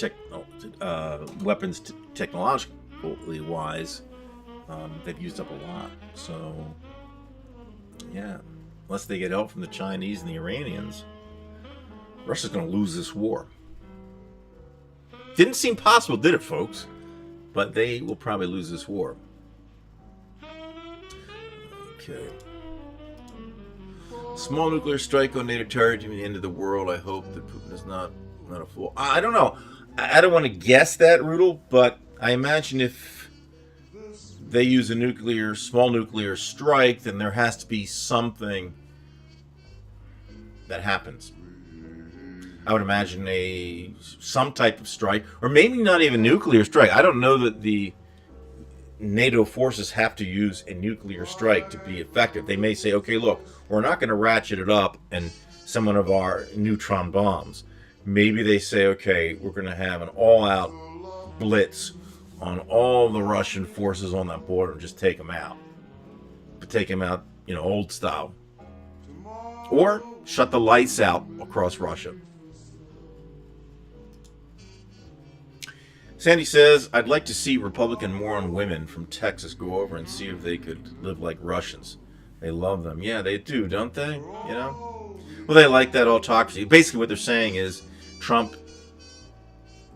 weapons technologically wise. They've used up a lot. So, yeah, unless they get help from the Chinese and the Iranians, Russia's going to lose this war. Didn't seem possible, did it, folks? But they will probably lose this war. Okay. Small nuclear strike on NATO territory to the end of the world. I hope that Putin is not a fool. I don't know. I don't want to guess that, Rudel, but I imagine if they use a small nuclear strike, then there has to be something that happens. I would imagine some type of strike, or maybe not even nuclear strike. I don't know that the NATO forces have to use a nuclear strike to be effective. They may say, okay, look, we're not going to ratchet it up and some of our neutron bombs. Maybe they say, okay, we're going to have an all-out blitz on all the Russian forces on that border and just take them out. But take them out, old style. Or shut the lights out across Russia. Sandy says, I'd like to see Republican moron women from Texas go over and see if they could live like Russians. They love them. Yeah, they do, don't they? Well, they like that autocracy. Basically what they're saying is Trump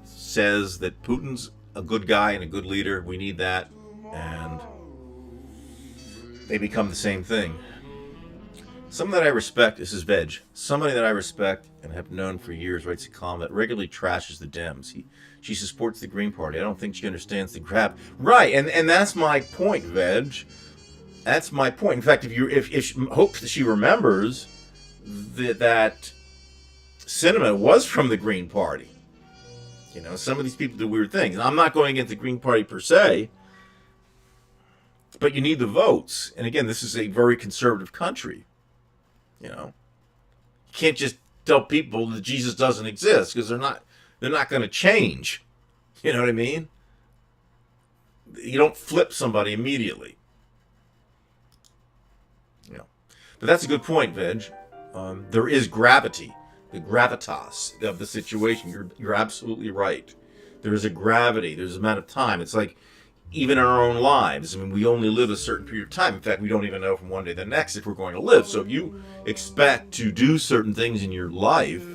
says that Putin's a good guy and a good leader. We need that. And they become the same thing. Someone that I respect, this is Veg, somebody that I respect and have known for years writes a column that regularly trashes the Dems. She supports the Green Party. I don't think she understands the grab. Right, and that's my point, Veg. That's my point. In fact, if hope that she remembers that Sinema was from the Green Party. Some of these people do weird things. And I'm not going against the Green Party per se, but you need the votes. And again, this is a very conservative country. You can't just tell people that Jesus doesn't exist because they're not going to change. You know what I mean? You don't flip somebody immediately. But that's a good point, Veg. There is gravity, the gravitas of the situation. You're absolutely right. There is a gravity. There's an amount of time. It's like even in our own lives. I mean, we only live a certain period of time. In fact, we don't even know from one day to the next if we're going to live. So if you expect to do certain things in your life,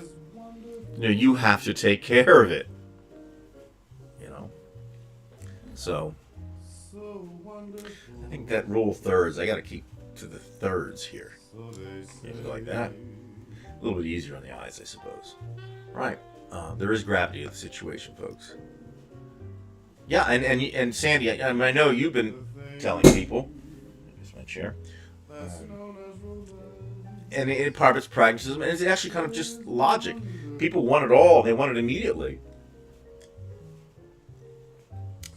you have to take care of it. So I think that rule of thirds, I got to keep to the thirds here. Maybe like that. A little bit easier on the eyes, I suppose. Right. There is gravity of the situation, folks. Yeah, and Sandy, I know you've been telling people. Here's my chair. And part of it's pragmatism, and it's actually kind of just logic. People want it all. They want it immediately.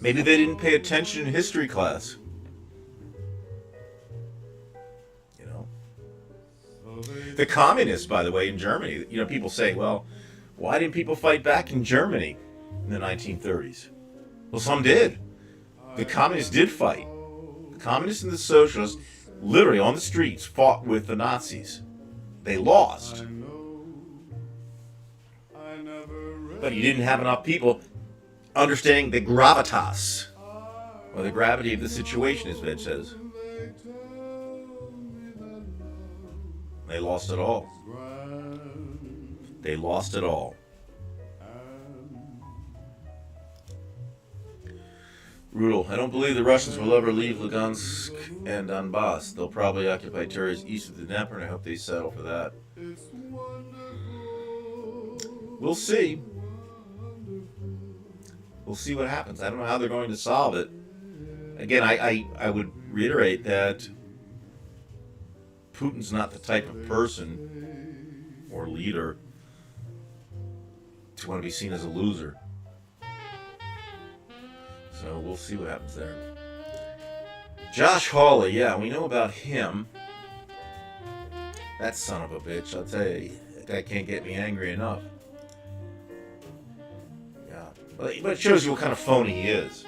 Maybe they didn't pay attention in history class. The communists, by the way, in Germany, people say, well, why didn't people fight back in Germany in the 1930s? Well, some did. The communists did fight. The communists and the socialists, literally on the streets, fought with the Nazis. They lost. But you didn't have enough people understanding the gravitas, or the gravity of the situation, as Veg says. They lost it all. They lost it all. Rudel, I don't believe the Russians will ever leave Lugansk and Donbass. They'll probably occupy territories east of the Dnieper, and I hope they settle for that. We'll see. We'll see what happens. I don't know how they're going to solve it. Again, I would reiterate that Putin's not the type of person or leader to want to be seen as a loser. So we'll see what happens there. Josh Hawley, yeah, we know about him. That son of a bitch, I'll tell you, that guy can't get me angry enough. Yeah, but it shows you what kind of phony he is.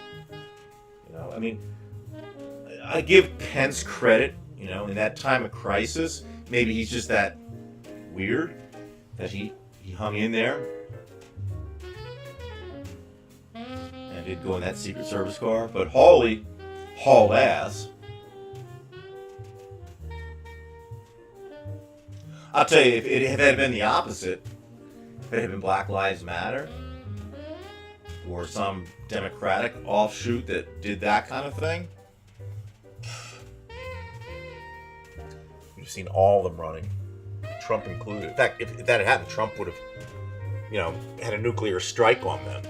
I mean, I give Pence credit, in that time of crisis. Maybe he's just that weird that he hung in there and did go in that Secret Service car. But Hawley hauled ass. I'll tell you, if it had been the opposite, if it had been Black Lives Matter or some Democratic offshoot that did that kind of thing, you've seen all of them running, Trump included. In fact, if that had happened, Trump would have, had a nuclear strike on them.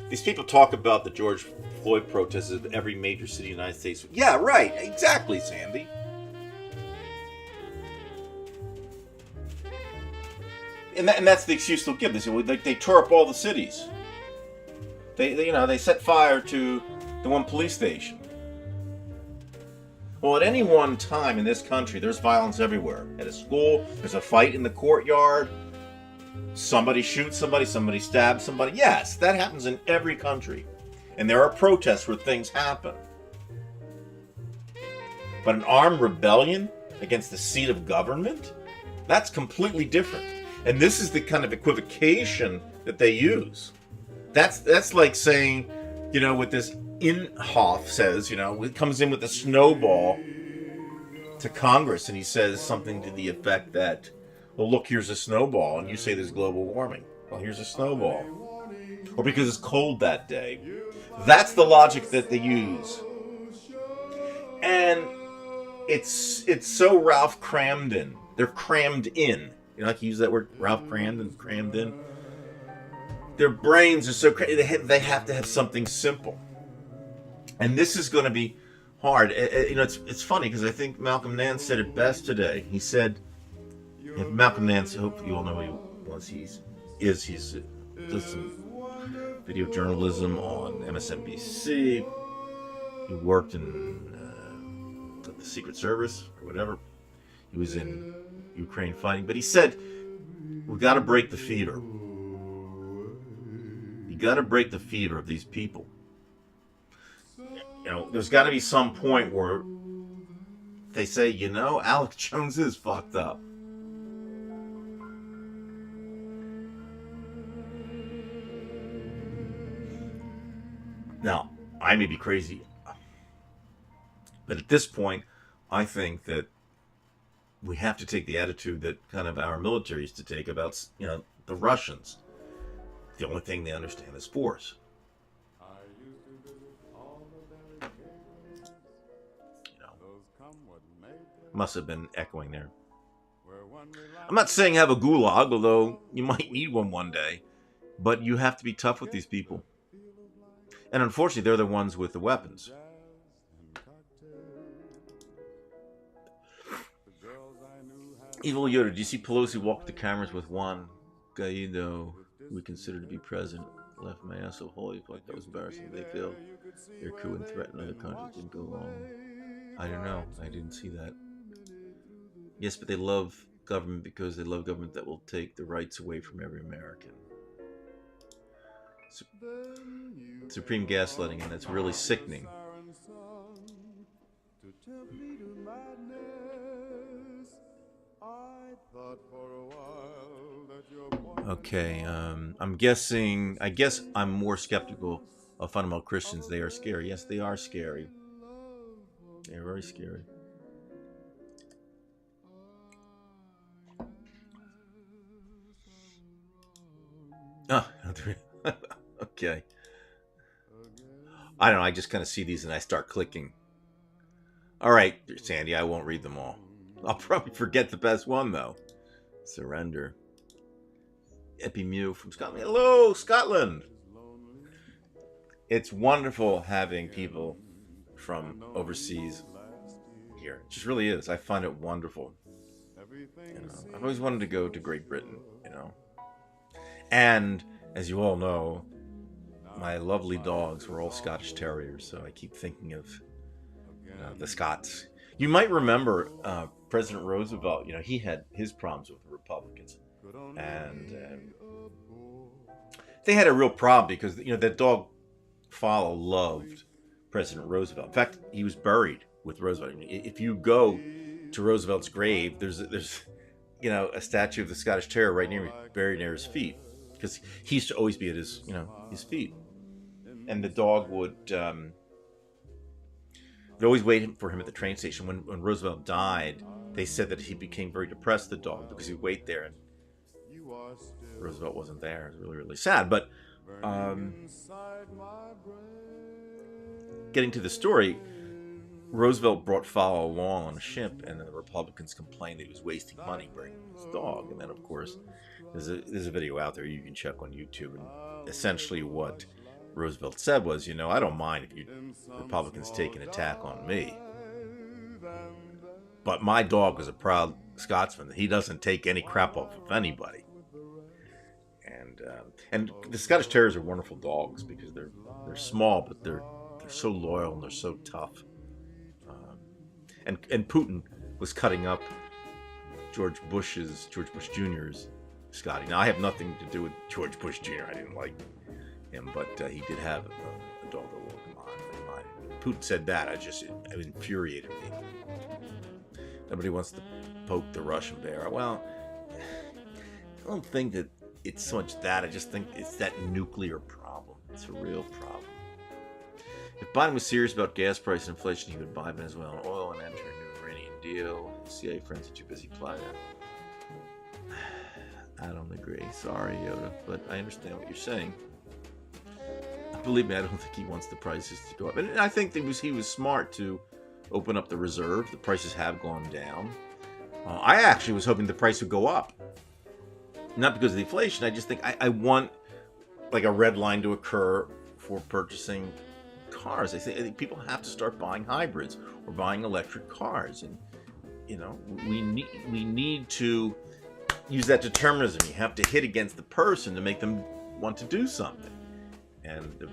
These people talk about the George Floyd protests in every major city in the United States. Yeah, right. Exactly, Sandy. And that's the excuse they'll give. They say, well, they tore up all the cities. They set fire to the one police station. Well, at any one time in this country, there's violence everywhere. At a school, there's a fight in the courtyard. Somebody shoots somebody, somebody stabs somebody. Yes, that happens in every country. And there are protests where things happen. But an armed rebellion against the seat of government? That's completely different. And this is the kind of equivocation that they use. That's like saying, what this Inhofe says, it comes in with a snowball to Congress and he says something to the effect that, well, look, here's a snowball, and you say there's global warming. Well, here's a snowball. Or because it's cold that day. That's the logic that they use. And it's so Ralph Cramden. They're crammed in. Like you use that word, Ralph Cramden, crammed in. Their brains are so crazy. They have to have something simple. And this is going to be hard. It's funny because I think Malcolm Nance said it best today. He said, Malcolm Nance, I hope you all know who he was. He does some video journalism on MSNBC. He worked in the Secret Service or whatever. He was in Ukraine fighting. But he said, we got to break the fever. You got to break the fever of these people. There's got to be some point where they say, Alex Jones is fucked up. Now, I may be crazy, but at this point, I think that we have to take the attitude that kind of our military used to take about, the Russians. The only thing they understand is force. Must have been echoing there. I'm not saying have a gulag, although you might need one day, but you have to be tough with these people. And unfortunately, they're the ones with the weapons. Evil Yoda, do you see Pelosi walk the cameras with Juan Guaido, who we consider to be president? Left my ass so holy, like that was embarrassing. They failed their coup and threatened other countries. Didn't go wrong. I don't know. I didn't see that. Yes, but they love government because they love government that will take the rights away from every American. Supreme gaslighting, and that's really sickening. Okay, I guess I'm more skeptical of fundamental Christians. They are scary. Yes, they are scary. They're very scary. Oh, okay. I don't know, I just kind of see these and I start clicking. All right, Sandy, I won't read them all. I'll probably forget the best one, though. Surrender. Epimew from Scotland. Hello, Scotland! It's wonderful having people from overseas here. It just really is. I find it wonderful. I've always wanted to go to Great Britain, And, as you all know, my lovely dogs were all Scottish Terriers, so I keep thinking of the Scots. You might remember President Roosevelt, he had his problems with the Republicans. And they had a real problem because, that dog Follow loved President Roosevelt. In fact, he was buried with Roosevelt. If you go to Roosevelt's grave, there's a statue of the Scottish Terrier right near, buried near his feet, because he used to always be at his feet. And the dog would they'd always wait for him at the train station. When Roosevelt died, they said that he became very depressed, the dog, because he'd wait there, and Roosevelt wasn't there. It's really, really sad. But getting to the story, Roosevelt brought Fowler along on a ship, and then the Republicans complained that he was wasting money bringing his dog. And then, of course, there's a video out there you can check on YouTube. And essentially what Roosevelt said was, I don't mind if you Republicans take an attack on me, but my dog is a proud Scotsman. He doesn't take any crap off of anybody. And the Scottish Terriers are wonderful dogs because they're small, but they're so loyal and they're so tough. And Putin was cutting up George Bush Jr.'s Scotty. Now I have nothing to do with George Bush Jr. I didn't like him, but he did have a dog that woke him on. Putin said that. It infuriated me. Nobody wants to poke the Russian bear. Well, I don't think that it's so much that. I just think it's that nuclear problem. It's a real problem. If Biden was serious about gas price and inflation, he would buy Venezuelan oil and enter a new Iranian deal. CIA friends are too busy plotting. I don't agree. Sorry, Yoda, but I understand what you're saying. Believe me, I don't think he wants the prices to go up. And I think he was smart to open up the reserve. The prices have gone down. I actually was hoping the price would go up. Not because of the inflation. I just think I want like a red line to occur for purchasing cars. I think people have to start buying hybrids or buying electric cars. And, we need to use that determinism. You have to hit against the person to make them want to do something. And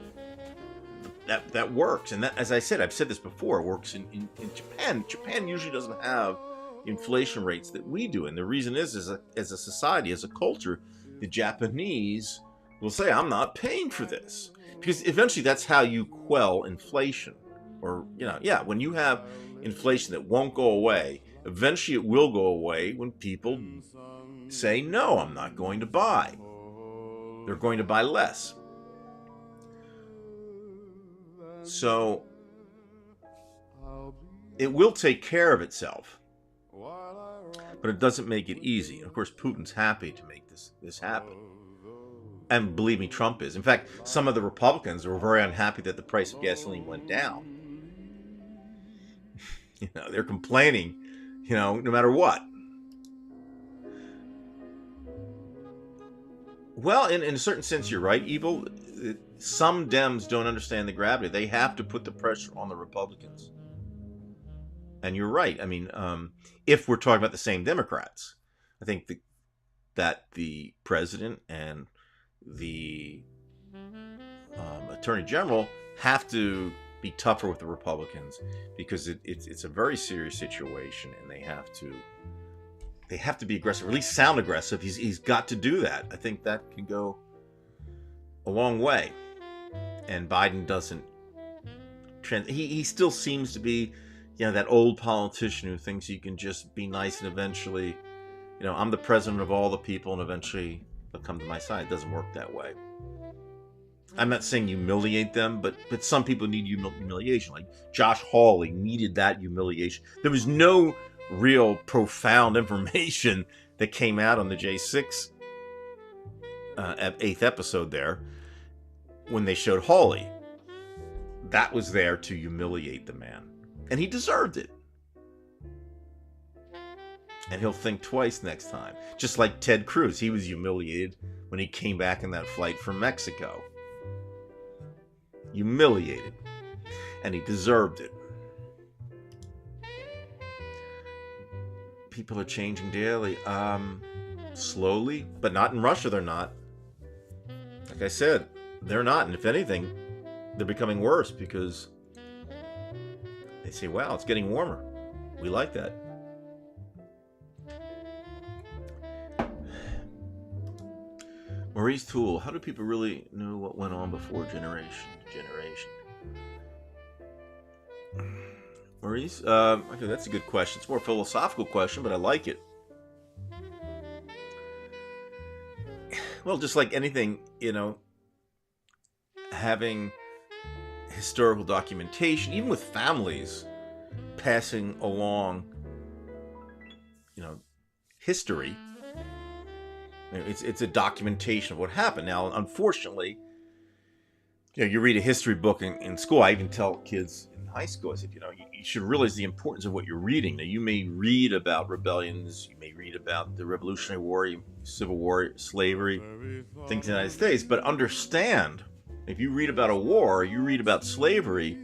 that works. And that, as I said, I've said this before, it works in Japan. Japan usually doesn't have inflation rates that we do. And the reason is as a society, as a culture, the Japanese will say, I'm not paying for this. Because eventually that's how you quell inflation. Or, when you have inflation that won't go away, eventually it will go away when people say, no, I'm not going to buy. They're going to buy less. So it will take care of itself, but it doesn't make it easy. And of course, Putin's happy to make this happen. And believe me, Trump is. In fact, some of the Republicans were very unhappy that the price of gasoline went down. They're complaining, no matter what. Well, in a certain sense, you're right, Evil. Some Dems don't understand the gravity. They have to put the pressure on the Republicans. And you're right. I mean, if we're talking about the same Democrats, I think that the president and the attorney general have to be tougher with the Republicans because it's a very serious situation, and they have to be aggressive, or at least sound aggressive. He's got to do that. I think that can go a long way. And Biden doesn't. He still seems to be, that old politician who thinks he can just be nice and eventually, I'm the president of all the people and eventually they'll come to my side. It doesn't work that way. I'm not saying humiliate them, but some people need humiliation. Like Josh Hawley needed that humiliation. There was no real profound information that came out on the J6 8th episode there when they showed Hawley. That was there to humiliate the man. And he deserved it. And he'll think twice next time. Just like Ted Cruz. He was humiliated when he came back in that flight from Mexico. Humiliated. And he deserved it. People are changing daily. Slowly. But not in Russia, they're not. Like I said, they're not. And if anything, they're becoming worse because they say, wow, it's getting warmer. We like that. Maurice Toole, how do people really know what went on before generation to generation? Maurice, okay, that's a good question. It's more a philosophical question, but I like it. Well, just like anything, having historical documentation, even with families passing along, history, It's a documentation of what happened. Now, unfortunately, you read a history book in school. I even tell kids in high school, I said, you should realize the importance of what you're reading. Now, you may read about rebellions, you may read about the Revolutionary War, Civil War, slavery, things in the United States, but understand, if you read about a war, or you read about slavery,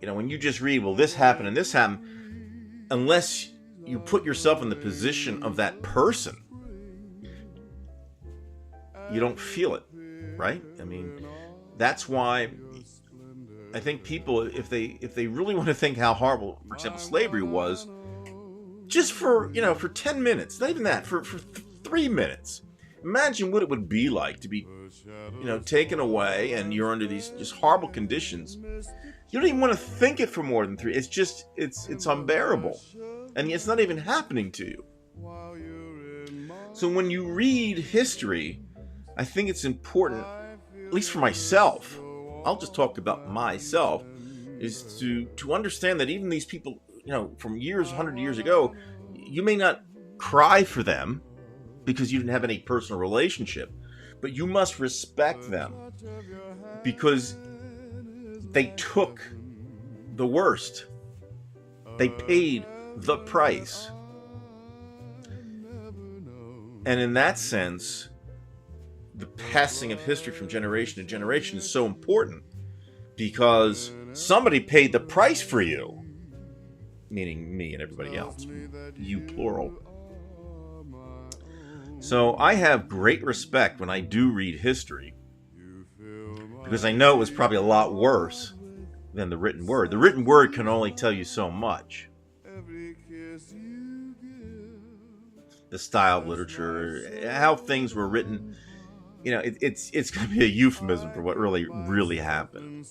when you just read, well, this happened and this happened, unless you put yourself in the position of that person, you don't feel it, right? I mean, that's why I think people, if they really want to think how horrible, for example, slavery was, just for 10 minutes, not even that, for 3 minutes, imagine what it would be like to be, taken away, and you're under these just horrible conditions. You don't even want to think it for more than 3. It's just, it's unbearable, and it's not even happening to you. So when you read history, I think it's important, at least for myself, I'll just talk about myself, is to understand that even these people, from 100 years ago, you may not cry for them because you didn't have any personal relationship, but you must respect them because they took the worst. They paid the price. And in that sense, the passing of history from generation to generation is so important because somebody paid the price for you, meaning me and everybody else, you plural. So I have great respect when I do read history because I know it was probably a lot worse than the written word. The written word can only tell you so much. The style of literature, how things were written, it's going to be a euphemism for what really happened.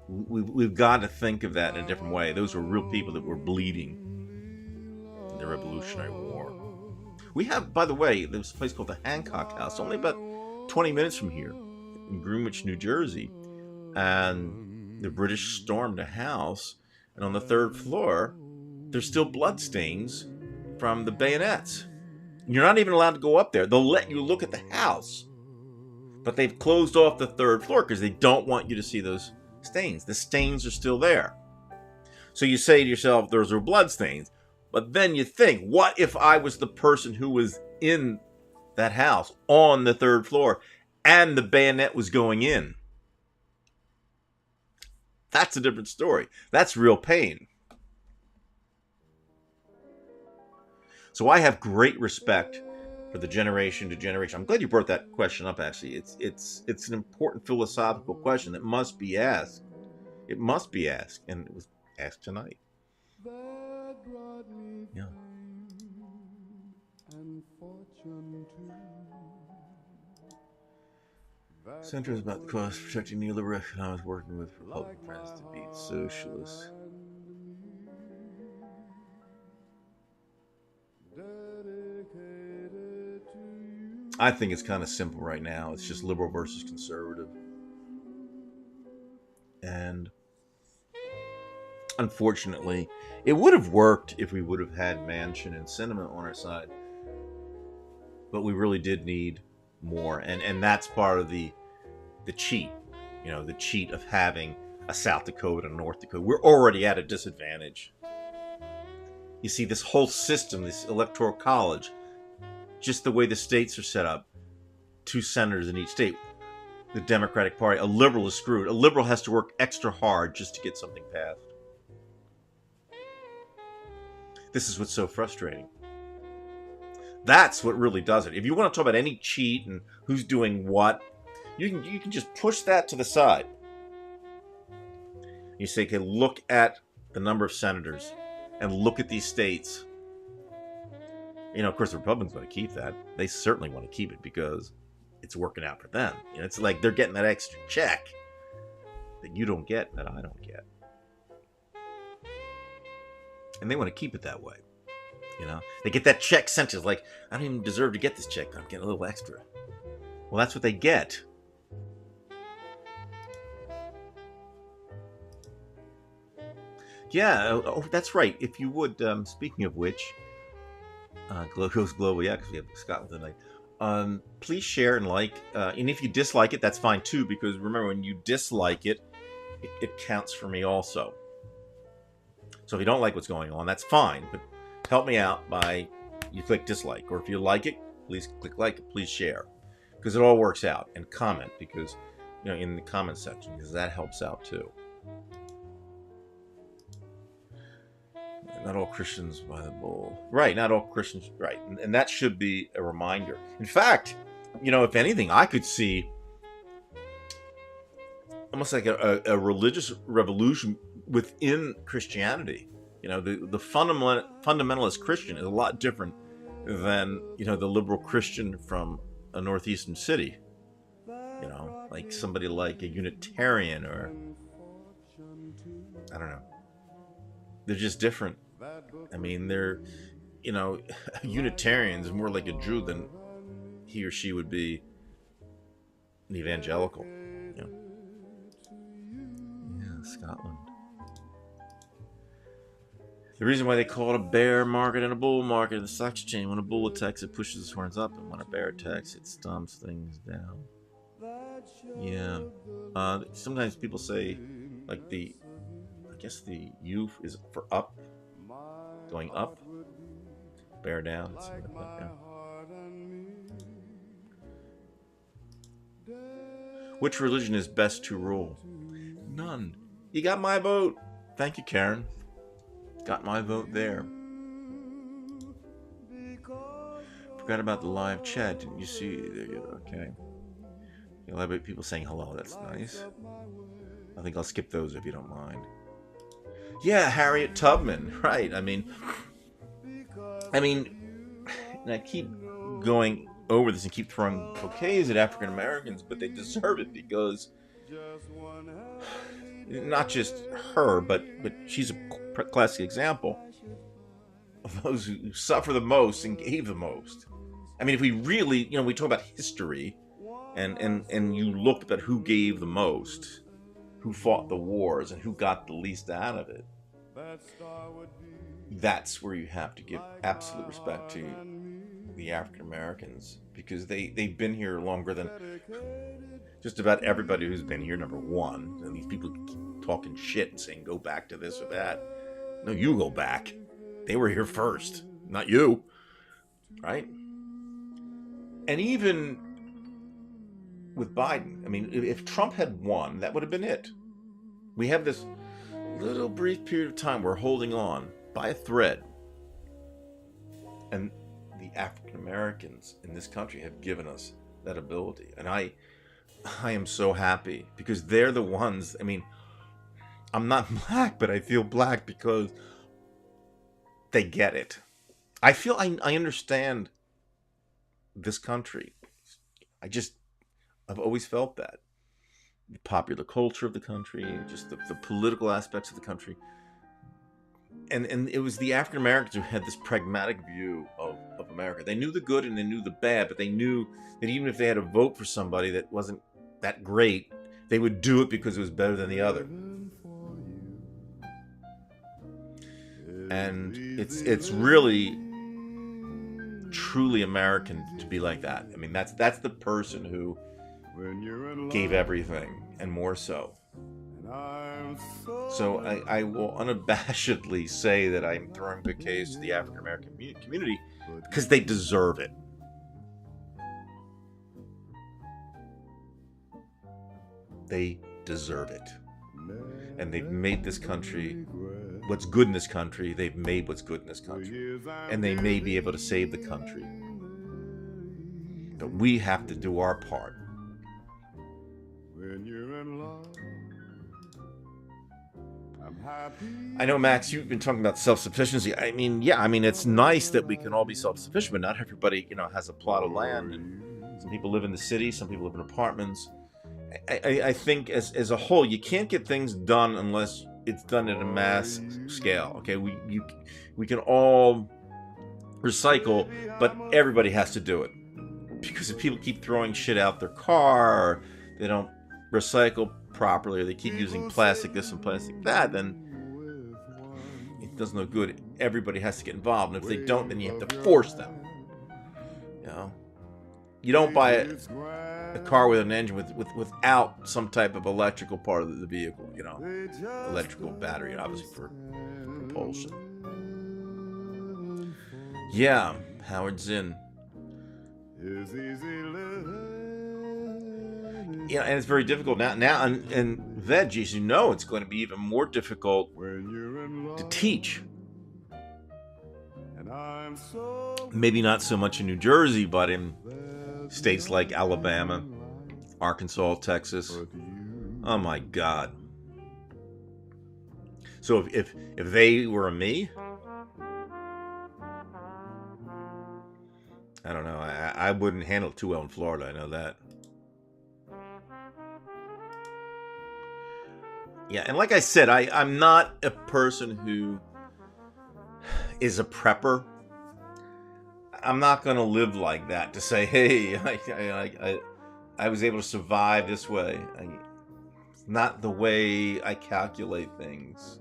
We've got to think of that in a different way. Those were real people that were bleeding in the Revolutionary War. We have, by the way, there's a place called the Hancock House, only about 20 minutes from here, in Greenwich, New Jersey. And the British stormed a house, and on the 3rd floor, there's still bloodstains from the bayonets. You're not even allowed to go up there. They'll let you look at the house, but they've closed off the 3rd floor because they don't want you to see those stains. The stains are still there. So you say to yourself, those are bloodstains. But then you think, what if I was the person who was in that house on the 3rd floor and the bayonet was going in? That's a different story. That's real pain. So I have great respect for the generation to generation. I'm glad you brought that question up, actually. It's an important philosophical question that must be asked. It must be asked, and it was asked tonight. Yeah. Center is about the cause of protecting neoliberal economics, working with Republican friends to beat socialists. I think it's kind of simple right now. It's just liberal versus conservative. And unfortunately, it would have worked if we would have had Manchin and Sinema on our side. But we really did need more. And that's part of the cheat. The cheat of having a South Dakota and a North Dakota. We're already at a disadvantage. You see, this whole system, this electoral college, just the way the states are set up, 2 senators in each state. The Democratic Party, a liberal is screwed. A liberal has to work extra hard just to get something passed. This is what's so frustrating. That's what really does it. If you want to talk about any cheat and who's doing what, you can just push that to the side. You say, okay, look at the number of senators and look at these states. Of course, the Republicans want to keep that. They certainly want to keep it because it's working out for them. It's like they're getting that extra check that you don't get, that I don't get. And they want to keep it that way. They get that check sent to us like, I don't even deserve to get this check, but I'm getting a little extra. Well, that's what they get. Yeah, oh, that's right. If you would, speaking of which, Goes global, yeah, because we have Scotland tonight. Please share and like, and if you dislike it, that's fine too, because remember, when you dislike it, it counts for me also. So if you don't like what's going on, that's fine, but help me out by you click dislike, or if you like it, please click like, please share, because it all works out, and comment, because in the comment section, because that helps out too. Not all Christians buy the bull. Right, not all Christians, right. And that should be a reminder. In fact, if anything, I could see almost like a religious revolution within Christianity. The fundamentalist Christian is a lot different than, the liberal Christian from a northeastern city. Like somebody like a Unitarian, or I don't know. They're just different. I mean, they're, a Unitarian is more like a Jew than he or she would be an evangelical. Yeah, Scotland. The reason why they call it a bear market and a bull market in the stock exchange: when a bull attacks, it pushes its horns up, and when a bear attacks, it stomps things down. Yeah. Sometimes people say, like, I guess the U is for up, going up, bear down. Like that, yeah. Which religion is best to rule? None. You got my vote. Thank you, Karen. Got my vote there. Forgot about the live chat. Didn't you see? Okay. A lot of people saying hello. That's nice. I think I'll skip those if you don't mind. Yeah, Harriet Tubman. Right. I mean, and I keep going over this and keep throwing bouquets at African Americans, but they deserve it, because not just her, but she's a classic example of those who suffer the most and gave the most. I mean, if we really, we talk about history, and you look at who gave the most, who fought the wars, and who got the least out of it, that's where you have to give absolute respect to the African Americans, because they've been here longer than just about everybody who's been here, number one. And these people keep talking shit and saying, go back to this or that. No, you go back. They were here first, not you. Right? And even with Biden, I mean, if Trump had won, that would have been it. We have this little brief period of time we're holding on by a thread. And the African Americans in this country have given us that ability. And I am so happy, because they're the ones, I mean, I'm not black, but I feel black because they get it. I feel I understand this country. I've always felt that. The popular culture of the country, just the political aspects of the country. And it was the African Americans who had this pragmatic view of America. They knew the good and they knew the bad, but they knew that even if they had to vote for somebody that wasn't that great, they would do it because it was better than the other. And it's really truly American to be like that. I mean, that's the person who gave everything and more so. So I will unabashedly say that I'm throwing bouquets to the African American community because they deserve it. They deserve it. And they've made this country what's good in this country. They've made what's good in this country. And they may be able to save the country. But we have to do our part. I know, Max, you've been talking about self-sufficiency. I mean, it's nice that we can all be self-sufficient, but not everybody, has a plot of land. And some people live in the city, some people live in apartments. I think as a whole, you can't get things done unless it's done at a mass scale. Okay, we can all recycle, but everybody has to do it. Because if people keep throwing shit out their car, or they don't recycle properly, or they keep using plastic this and plastic that, then does no good. Everybody has to get involved, and if they don't, then you have to force them. You know, you don't buy a car with an engine without some type of electrical part of the vehicle. You know, electrical battery, obviously for propulsion. Yeah, Howard Zinn. Yeah, and it's very difficult now. And veggies, you know, it's going to be even more difficult to teach. Maybe not so much in New Jersey, but in states like Alabama, Arkansas, Texas. Oh my God! So if they were me, I don't know. I wouldn't handle it too well in Florida. I know that. Yeah, and like I said, I'm not a person who is a prepper. I'm not going to live like that to say, hey, I was able to survive this way. It's not the way I calculate things.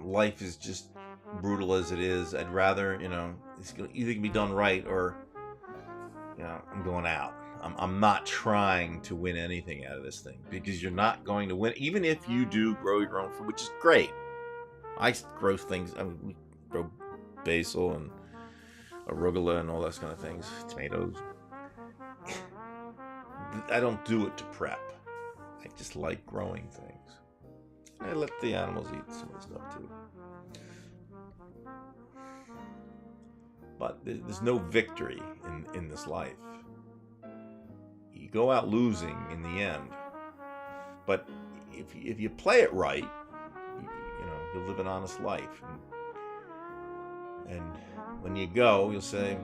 Life is just brutal as it is. I'd rather, you know, it's either can be done right or, you know, I'm going out. I'm not trying to win anything out of this thing because you're not going to win. Even if you do grow your own food, which is great. I grow things. I mean, we grow basil and arugula and all those kind of things. Tomatoes. I don't do it to prep. I just like growing things. I let the animals eat some of the stuff too. But there's no victory in this life. You go out losing in the end. But if you play it right, you know, you'll live an honest life. And when you go, you'll say,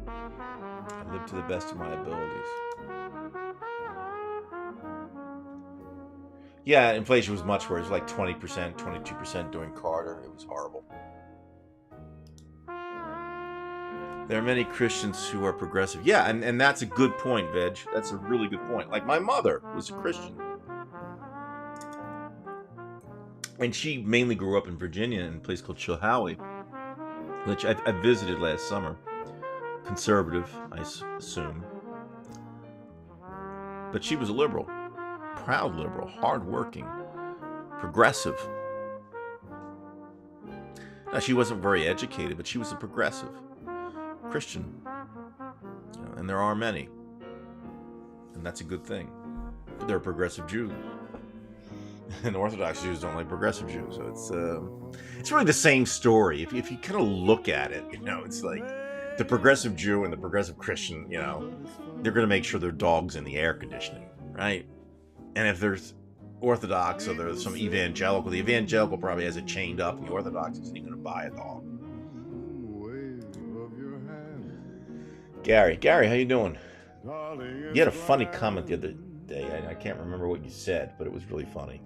I live to the best of my abilities. Yeah, inflation was much worse. It was like 20%, 22% during Carter. It was horrible. There are many Christians who are progressive. Yeah, and that's a good point, Veg. That's a really good point. Like, my mother was a Christian. And she mainly grew up in Virginia in a place called Chilhowie, which I visited last summer. Conservative, I assume. But she was a liberal. Proud liberal, hardworking, progressive. Now, she wasn't very educated, but she was a progressive Christian. You know, and there are many. And that's a good thing. But they're progressive Jews. And Orthodox Jews don't like progressive Jews. So it's really the same story. If you kind of look at it, you know, it's like the progressive Jew and the progressive Christian, you know, they're going to make sure their dog's in the air conditioning, right? And if there's Orthodox or there's some evangelical, the evangelical probably has it chained up, and the Orthodox isn't even going to buy a dog. Gary, how you doing? You had a funny comment the other day. I can't remember what you said, but it was really funny.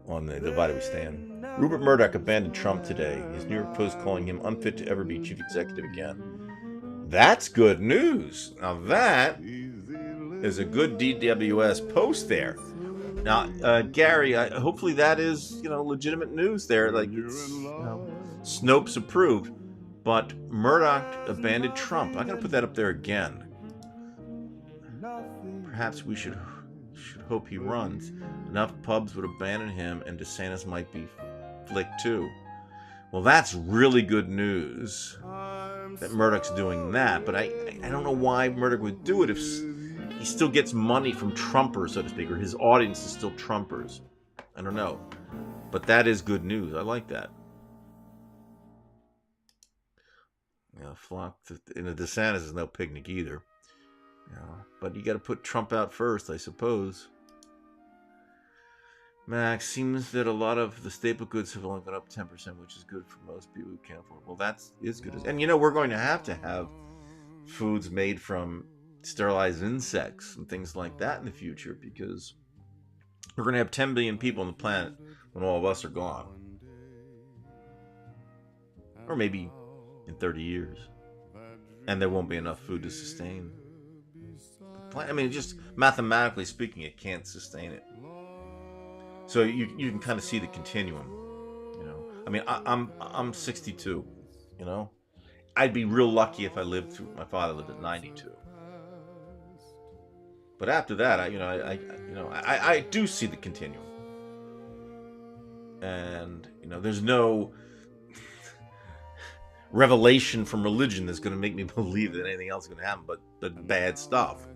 On the Divided We Stand. Rupert Murdoch abandoned Trump today. His New York Post calling him unfit to ever be chief executive again. That's good news. Now that is a good DWS post there. Now, Gary, hopefully that is, you know, legitimate news there. Like, it's, you know, Snopes approved. But Murdoch abandoned Trump. I'm going to put that up there again. Perhaps we should hope he runs. Enough pubs would abandon him, and DeSantis might be flicked too. Well, that's really good news that Murdoch's doing that. But I don't know why Murdoch would do it if he still gets money from Trumpers, so to speak, or his audience is still Trumpers. I don't know. But that is good news. I like that. Yeah, flock to, and the DeSantis is no picnic either. You know, but you got to put Trump out first, I suppose. Max, seems that a lot of the staple goods have only gone up 10%, which is good for most people who can't afford it. Well, that is good. And you know, we're going to have foods made from sterilized insects and things like that in the future, because we're going to have 10 billion people on the planet when all of us are gone. Or maybe in 30 years. And there won't be enough food to sustain the planet. I mean, just mathematically speaking, it can't sustain it. So you can kind of see the continuum. I mean, I'm 62. You know, I'd be real lucky if I lived through. My father lived at 92. But after that, I do see the continuum, and there's no revelation from religion that's going to make me believe that anything else is going to happen, but the bad stuff,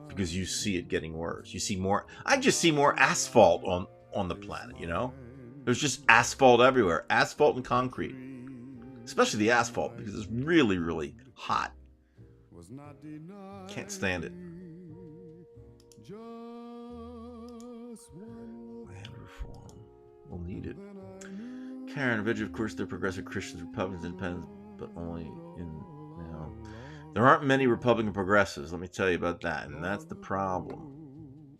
because you see it getting worse. You see more. I just see more asphalt on the planet. There's just asphalt everywhere, asphalt and concrete, especially the asphalt, because it's really, really hot. Can't stand it. Land reform. We'll need it. Karen Vidge, of course, they're progressive Christians, Republicans, Independents, but only there aren't many Republican progressives. Let me tell you about that, and that's the problem.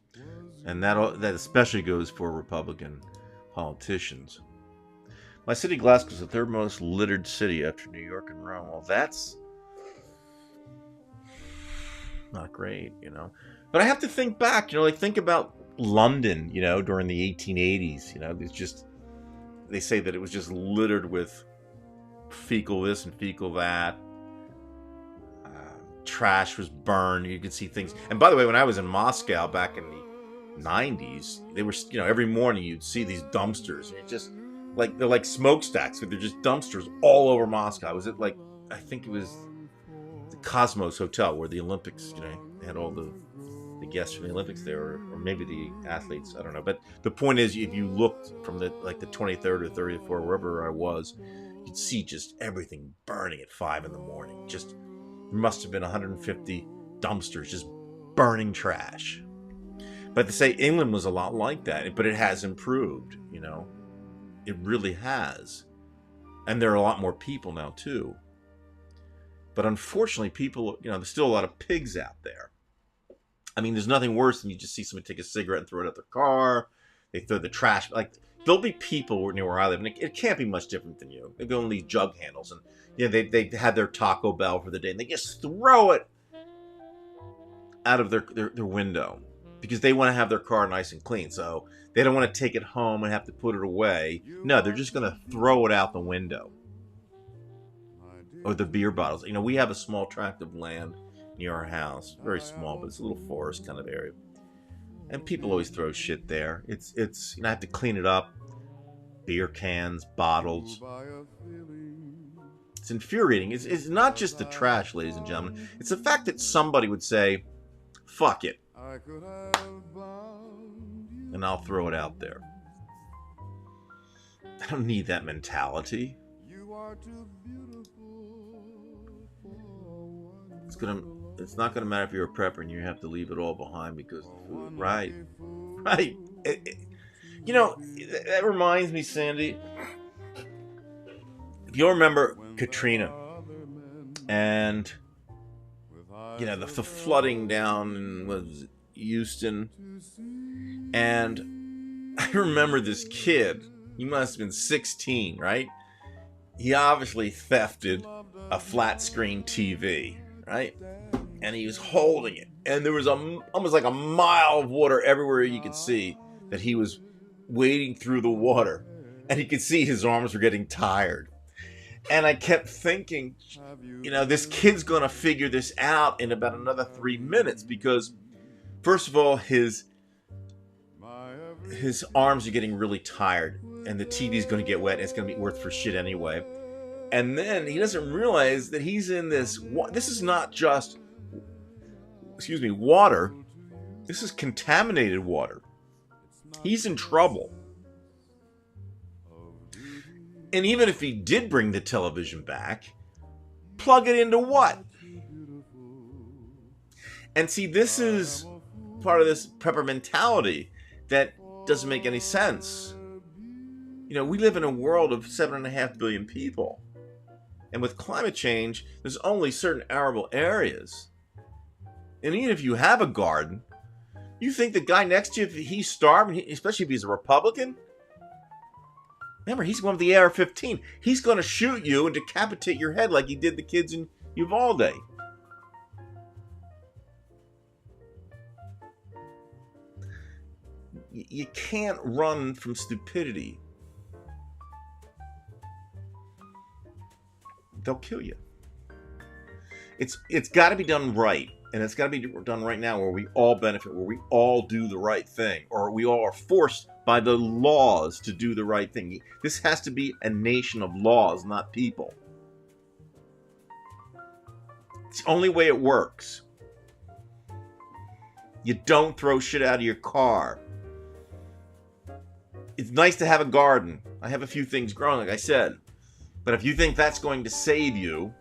And that especially goes for Republican politicians. My city, Glasgow, is the third most littered city after New York and Rome. Well, that's not great, But I have to think back, think about London, during the 1880s. They say that it was just littered with fecal this and fecal that. Trash was burned. You could see things. And by the way, when I was in Moscow back in the 90s, they were, every morning you'd see these dumpsters. And they're like smokestacks, but they're just dumpsters all over Moscow. Was it I think it was the Cosmos Hotel where the Olympics, they had all the guests from the Olympics there, or maybe the athletes, I don't know. But the point is, if you looked from the 23rd or 34th, wherever I was, you'd see just everything burning at 5 a.m. Just, there must have been 150 dumpsters just burning trash. But to say England was a lot like that, but it has improved, It really has. And there are a lot more people now, too. But unfortunately, people, there's still a lot of pigs out there. I mean, there's nothing worse than you just see somebody take a cigarette and throw it out their car. They throw the trash. There'll be people near where I live, and it can't be much different than you. They go on these jug handles, and they had their Taco Bell for the day, and they just throw it out of their window because they want to have their car nice and clean. So they don't want to take it home and have to put it away. No, they're just going to throw it out the window. Or the beer bottles. We have a small tract of land near our house, very small, but it's a little forest kind of area, and people always throw shit there. It's I have to clean it up. Beer cans, bottles. It's infuriating. It's not just the trash, ladies and gentlemen. It's the fact that somebody would say, "Fuck it," and I'll throw it out there. I don't need that mentality. It's not going to matter if you're a prepper and you have to leave it all behind because of food. Right. That reminds me, Sandy. If you'll remember Katrina and, the flooding down in Houston. And I remember this kid. He must have been 16, right? He obviously thefted a flat screen TV, right? And he was holding it. And there was almost like a mile of water everywhere you could see that he was wading through the water. And he could see his arms were getting tired. And I kept thinking, this kid's going to figure this out in about another 3 minutes because, first of all, his arms are getting really tired and the TV's going to get wet and it's going to be worth for shit anyway. And then he doesn't realize that he's in this is not just, water. This is contaminated water. He's in trouble. And even if he did bring the television back, plug it into what? And see, this is part of this prepper mentality that doesn't make any sense. We live in a world of 7.5 billion people. And with climate change, there's only certain arable areas. And even if you have a garden, you think the guy next to you, if he's starving, especially if he's a Republican, remember, he's one of the AR-15. He's going to shoot you and decapitate your head like he did the kids in Uvalde. You can't run from stupidity. they'll kill you. It's got to be done right, and it's got to be done right now, where we all benefit, where we all do the right thing, or we all are forced by the laws to do the right thing. This has to be a nation of laws, not people. It's the only way it works. You don't throw shit out of your car. It's nice to have a garden. I have a few things growing, like I said. But if you think that's going to save you,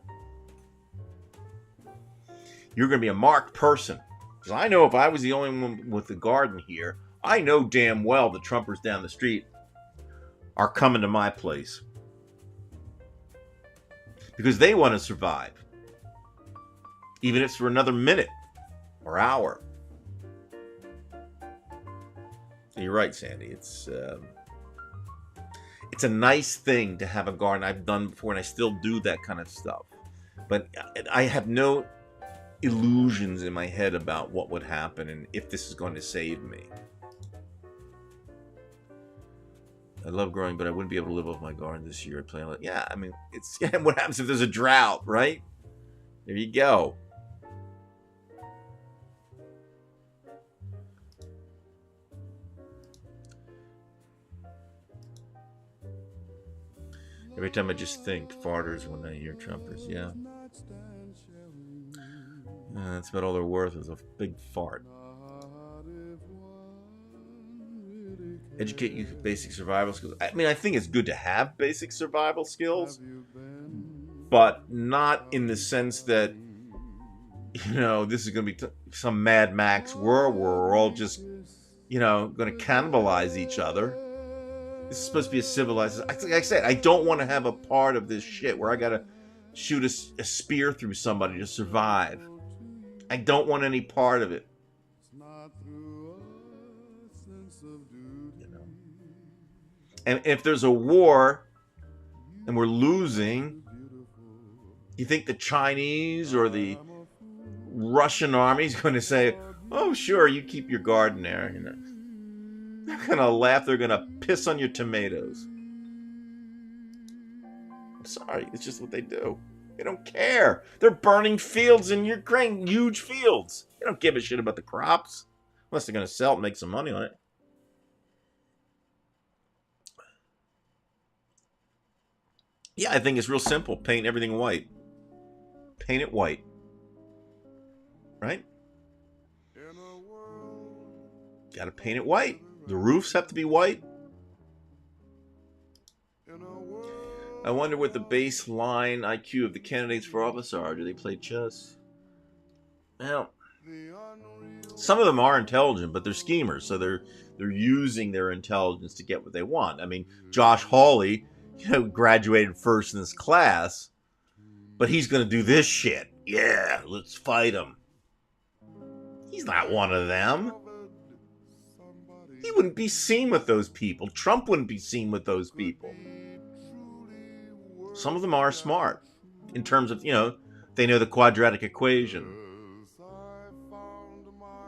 you're going to be a marked person. Because I know if I was the only one with the garden here, I know damn well the Trumpers down the street are coming to my place. Because they want to survive. Even if it's for another minute or hour. You're right, Sandy. It's a nice thing to have a garden. I've done before, and I still do that kind of stuff. But I have no illusions in my head about what would happen and if this is going to save me. I love growing, but I wouldn't be able to live off my garden this year. I plan on, yeah, I mean, it's what happens if there's a drought, right? There you go. Every time I just think farters when I hear Trumpers, yeah. That's about all they're worth, is a big fart. Educate you basic survival skills. I mean, I think it's good to have basic survival skills, but not in the sense that, you know, this is going to be some Mad Max world where we're all just, you know, going to cannibalize each other. This is supposed to be a civilized... Like I said, I don't want to have a part of this shit where I got to shoot a spear through somebody to survive. I don't want any part of it. You know? And if there's a war and we're losing, you think the Chinese or the Russian army is going to say, "Oh, sure, you keep your garden there." You know, they're going to laugh. They're going to piss on your tomatoes. I'm sorry, it's just what they do. They don't care. They're burning fields in Ukraine, huge fields. They don't give a shit about the crops. Unless they're going to sell it and make some money on it. Yeah, I think it's real simple. Paint everything white. Paint it white. Right? Got to paint it white. The roofs have to be white. I wonder what the baseline IQ of the candidates for office are. Do they play chess? Well, some of them are intelligent, but they're schemers, so they're using their intelligence to get what they want. I mean, Josh Hawley, you know, graduated first in his class, but he's going to do this shit. Yeah, let's fight him. He's not one of them. He wouldn't be seen with those people. Trump wouldn't be seen with those people. Some of them are smart in terms of, you know, they know the quadratic equation.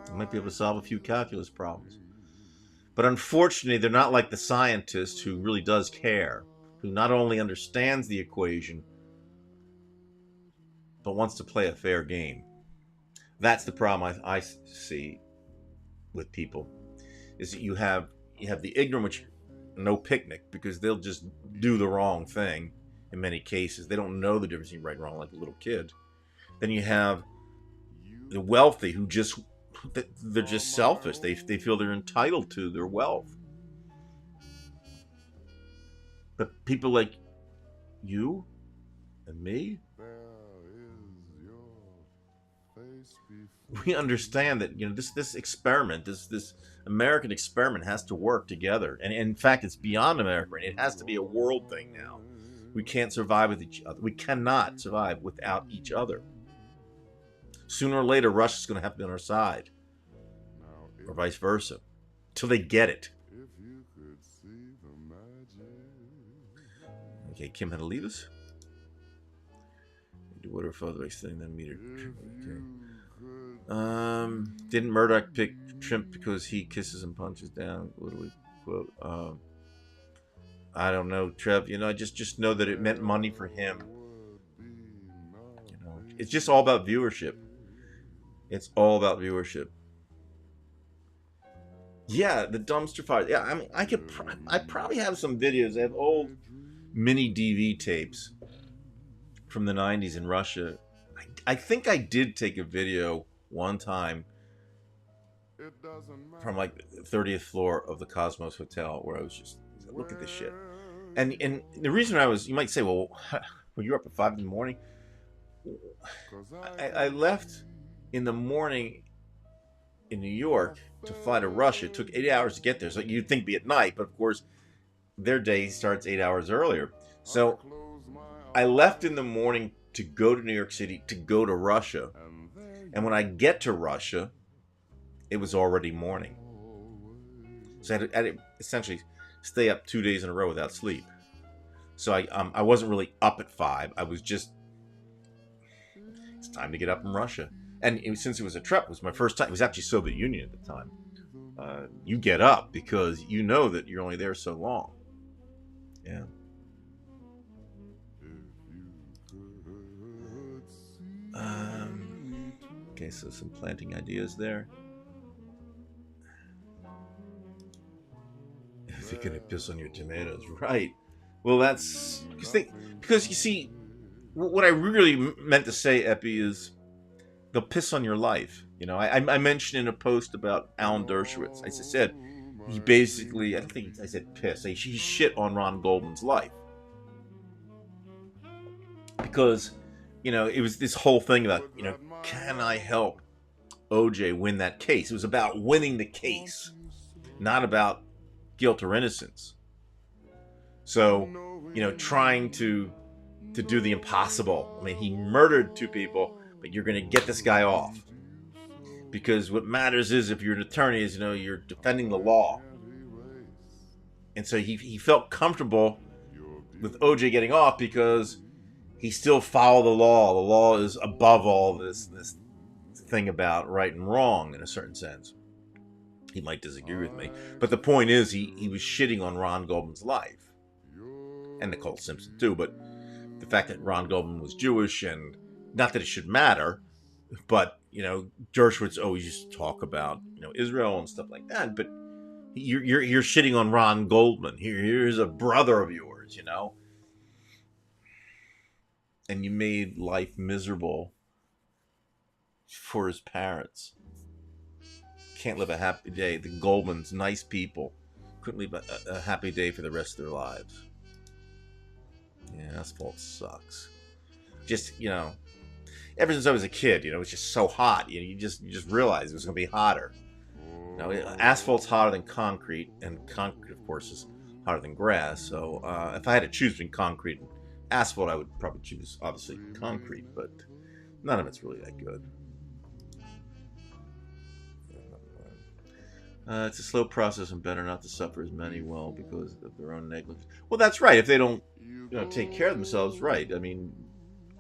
They might be able to solve a few calculus problems. But unfortunately, they're not like the scientist who really does care, who not only understands the equation, but wants to play a fair game. That's the problem I see with people, is that you have the ignorant, which no picnic, because they'll just do the wrong thing. In many cases, they don't know the difference between right and wrong, like a little kid. Then you have the wealthy who they're just selfish. They feel they're entitled to their wealth. But people like you and me, we understand that, you know, this experiment, this American experiment has to work together. And in fact, it's beyond America. It has to be a world thing now. We can't survive with each other. We cannot survive without each other. Sooner or later, Russia's going to have to be on our side. Or vice versa. Till they get it. Okay, Kim had to leave us. Do whatever father thing, then meet her. Okay. Didn't Murdoch pick Trump because he kisses and punches down? What do we quote? I don't know, Trev. You know, I just know that it meant money for him. it's just all about viewership. It's all about viewership. Yeah, the dumpster fire. Yeah, I mean, I probably have some videos. I have old mini DV tapes from the 90s in Russia. I think I did take a video one time from like the 30th floor of the Cosmos Hotel where I was just, look at this shit. And the reason I was, you might say, well, you're up at 5 in the morning. I left in the morning in New York to fly to Russia. It took 8 hours to get there. So you'd think it'd be at night, but of course their day starts 8 hours earlier. So I left in the morning to go to New York City, to go to Russia. And when I get to Russia, it was already morning. So I had to essentially stay up 2 days in a row without sleep. So I wasn't really up at 5. I was just, it's time to get up in Russia. And since it was a trip, it was my first time. It was actually Soviet Union at the time. You get up because you know that you're only there so long. Yeah. Okay, so some planting ideas there. If you're gonna piss on your tomatoes, right? Well, that's because you see, what I really meant to say, Epi, is they'll piss on your life. You know, I mentioned in a post about Alan Dershowitz. I said he basically, I don't think I said piss. He shit on Ron Goldman's life because, you know, it was this whole thing about, you know, can I help OJ win that case? It was about winning the case, not about guilt or innocence. So, you know, trying to do the impossible. I mean, he murdered 2 people, but you're going to get this guy off. Because what matters is, if you're an attorney, is, you know, you're defending the law. And so he felt comfortable with OJ getting off because he still followed the law. The law is above all this thing about right and wrong in a certain sense. He might disagree with me. But the point is, he was shitting on Ron Goldman's life. And Nicole Simpson too. But the fact that Ron Goldman was Jewish, and not that it should matter, but, you know, Dershowitz always used to talk about, you know, Israel and stuff like that. But you're shitting on Ron Goldman. Here's a brother of yours, you know. And you made life miserable for his parents. Can't live a happy day. The Goldmans, nice people, couldn't live a happy day for the rest of their lives. Yeah, asphalt sucks. Just, you know, ever since I was a kid, you know, it's just so hot. You just realize it was going to be hotter. You know, asphalt's hotter than concrete, and concrete, of course, is hotter than grass. So if I had to choose between concrete and asphalt, I would probably choose, obviously, concrete. But none of it's really that good. It's a slow process, and better not to suffer as many will because of their own negligence. Well, that's right. If they don't, you know, take care of themselves, right? I mean,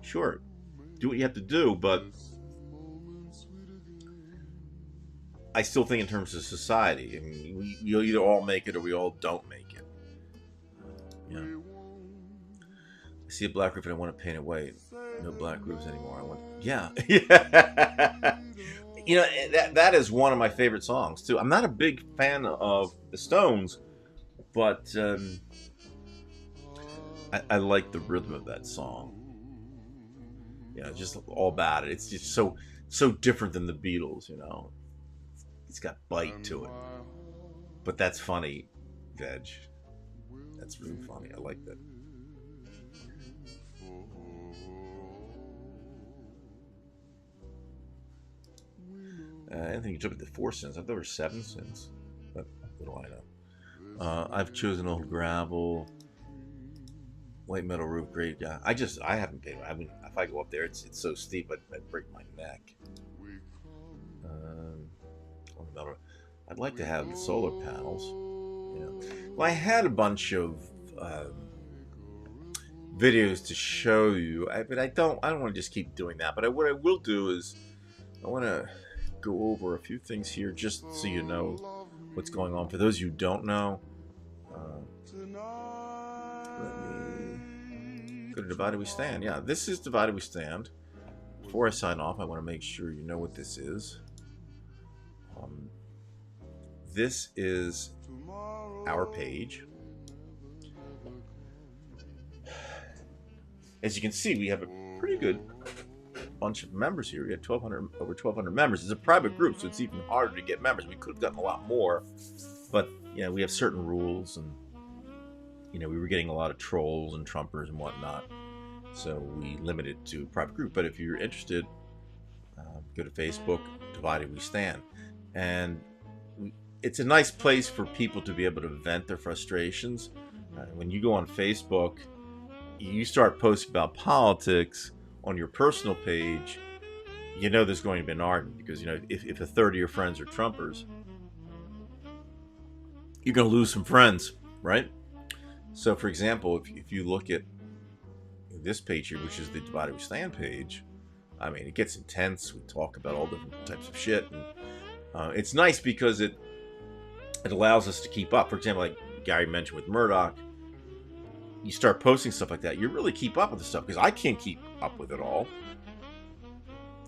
sure, do what you have to do, but I still think in terms of society, I mean, we either all make it or we all don't make it. Yeah. I see a black roof and I want to paint it white. No black roofs anymore. I want, yeah. You know, that is one of my favorite songs too. I'm not a big fan of the Stones, but I like the rhythm of that song. Yeah, just all about it. It's just so different than the Beatles, you know. It's got bite to it. But that's funny, Veg. That's really funny. I like that. Anthony, you jumped at 4 cents. I thought there were 7 cents. But what do I know? I've chosen old gravel, white metal roof, great. Yeah, I haven't paid. I mean, if I go up there, it's so steep, I'd break my neck. I'd like to have the solar panels. Yeah. Well, I had a bunch of videos to show you, but I don't want to just keep doing that. But what I will do is I want to go over a few things here just so you know what's going on. For those of you who don't know, let me go to Divided We Stand. Yeah, this is Divided We Stand. before I sign off, I want to make sure you know what this is. This is our page. As you can see, we have a pretty good bunch of members here. We have over 1,200 members. It's a private group, so it's even harder to get members. We could have gotten a lot more, but we have certain rules, and we were getting a lot of trolls and Trumpers and whatnot, so we limited it to a private group. But if you're interested, go to Facebook, Divided We Stand, and it's a nice place for people to be able to vent their frustrations. When you go on Facebook, you start posting about politics on your personal page, there's going to be an argument, because if a third of your friends are Trumpers, you're going to lose some friends, right? So, for example, if you look at this page here, which is the Divided We Stand page, I mean, it gets intense. We talk about all different types of shit, and it's nice because it allows us to keep up. For example, like Gary mentioned with Murdoch, you start posting stuff like that, you really keep up with the stuff, because I can't keep up with it all.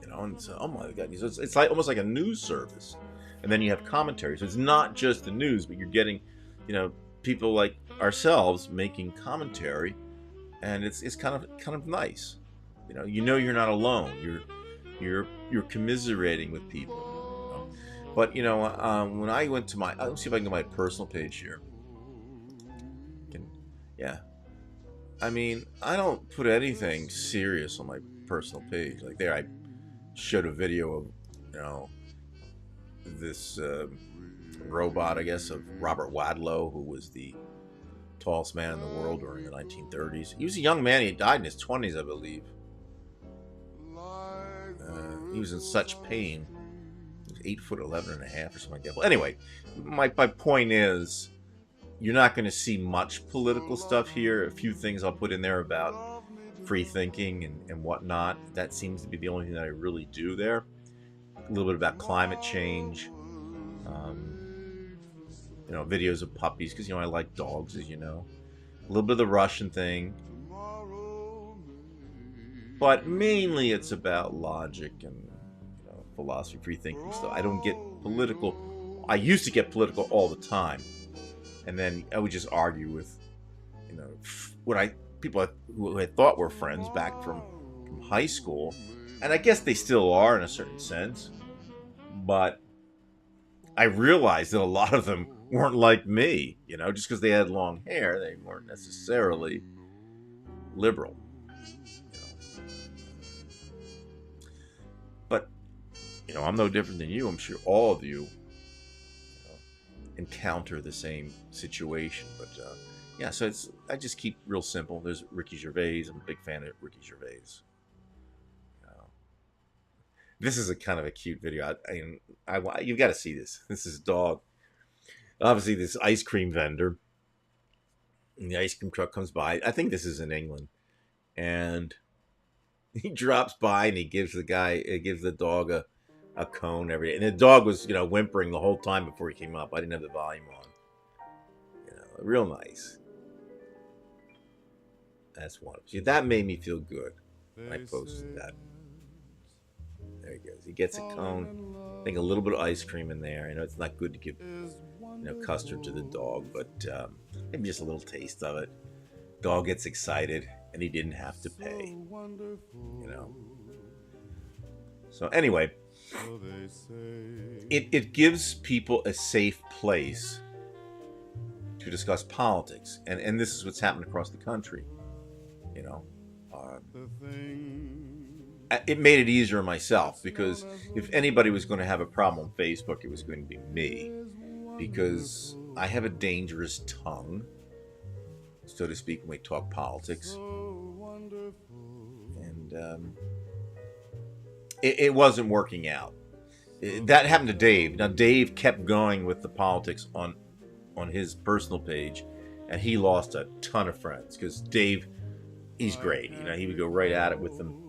And so, oh my God, it's like almost like a news service. And then you have commentary. So it's not just the news, but you're getting, people like ourselves making commentary, and it's kind of nice. You're not alone. You're commiserating with people. But when I went to let's see if I can go to my personal page here. I mean, I don't put anything serious on my personal page. Like there, I showed a video of, this robot, I guess, of Robert Wadlow, who was the tallest man in the world during the 1930s. He was a young man. He died in his 20s, I believe. He was in such pain. He was 8'11" and a half or something like that. Well, anyway, my point is, you're not going to see much political stuff here. A few things I'll put in there about free thinking and whatnot. That seems to be the only thing that I really do there. A little bit about climate change. Videos of puppies, because, I like dogs, as you know. A little bit of the Russian thing. But mainly it's about logic and philosophy, free thinking stuff. I don't get political. I used to get political all the time. And then I would just argue with, people who I thought were friends back from high school. And I guess they still are in a certain sense. But I realized that a lot of them weren't like me. Just because they had long hair, they weren't necessarily liberal. But, I'm no different than you. I'm sure all of you encounter the same situation, but so I just keep real simple. There's Ricky Gervais. I'm a big fan of Ricky Gervais. This is a kind of a cute video. You've got to see this. This is a dog. Obviously, this ice cream vendor, and the ice cream truck comes by. I think this is in England, and he drops by and he gives the dog a cone every day. And the dog was, whimpering the whole time before he came up. I didn't have the volume on. Real nice. That's one. See, that made me feel good when I posted that. There he goes. He gets a cone. I think a little bit of ice cream in there. It's not good to give, custard to the dog, but maybe just a little taste of it. Dog gets excited, and he didn't have to pay. So anyway, it gives people a safe place to discuss politics, and this is what's happened across the country. It made it easier on myself, because if anybody was going to have a problem on Facebook, it was going to be me, because I have a dangerous tongue, so to speak, when we talk politics. And it wasn't working out. That happened to Dave. Now, Dave kept going with the politics on his personal page, and he lost a ton of friends, because Dave, he's great. He would go right at it with them,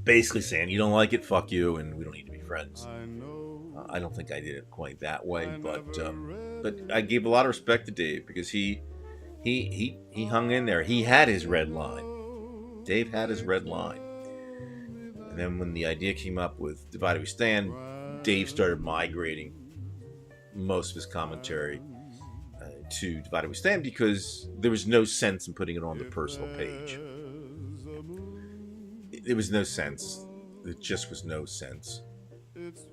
basically saying, you don't like it, fuck you, and we don't need to be friends. I don't think I did it quite that way, but I gave a lot of respect to Dave, because he hung in there. He had his red line, Dave had his red line. And then when the idea came up with Divided We Stand, Dave started migrating most of his commentary to Divided We Stand because there was no sense in putting it on the personal page. There was no sense. There just was no sense. Because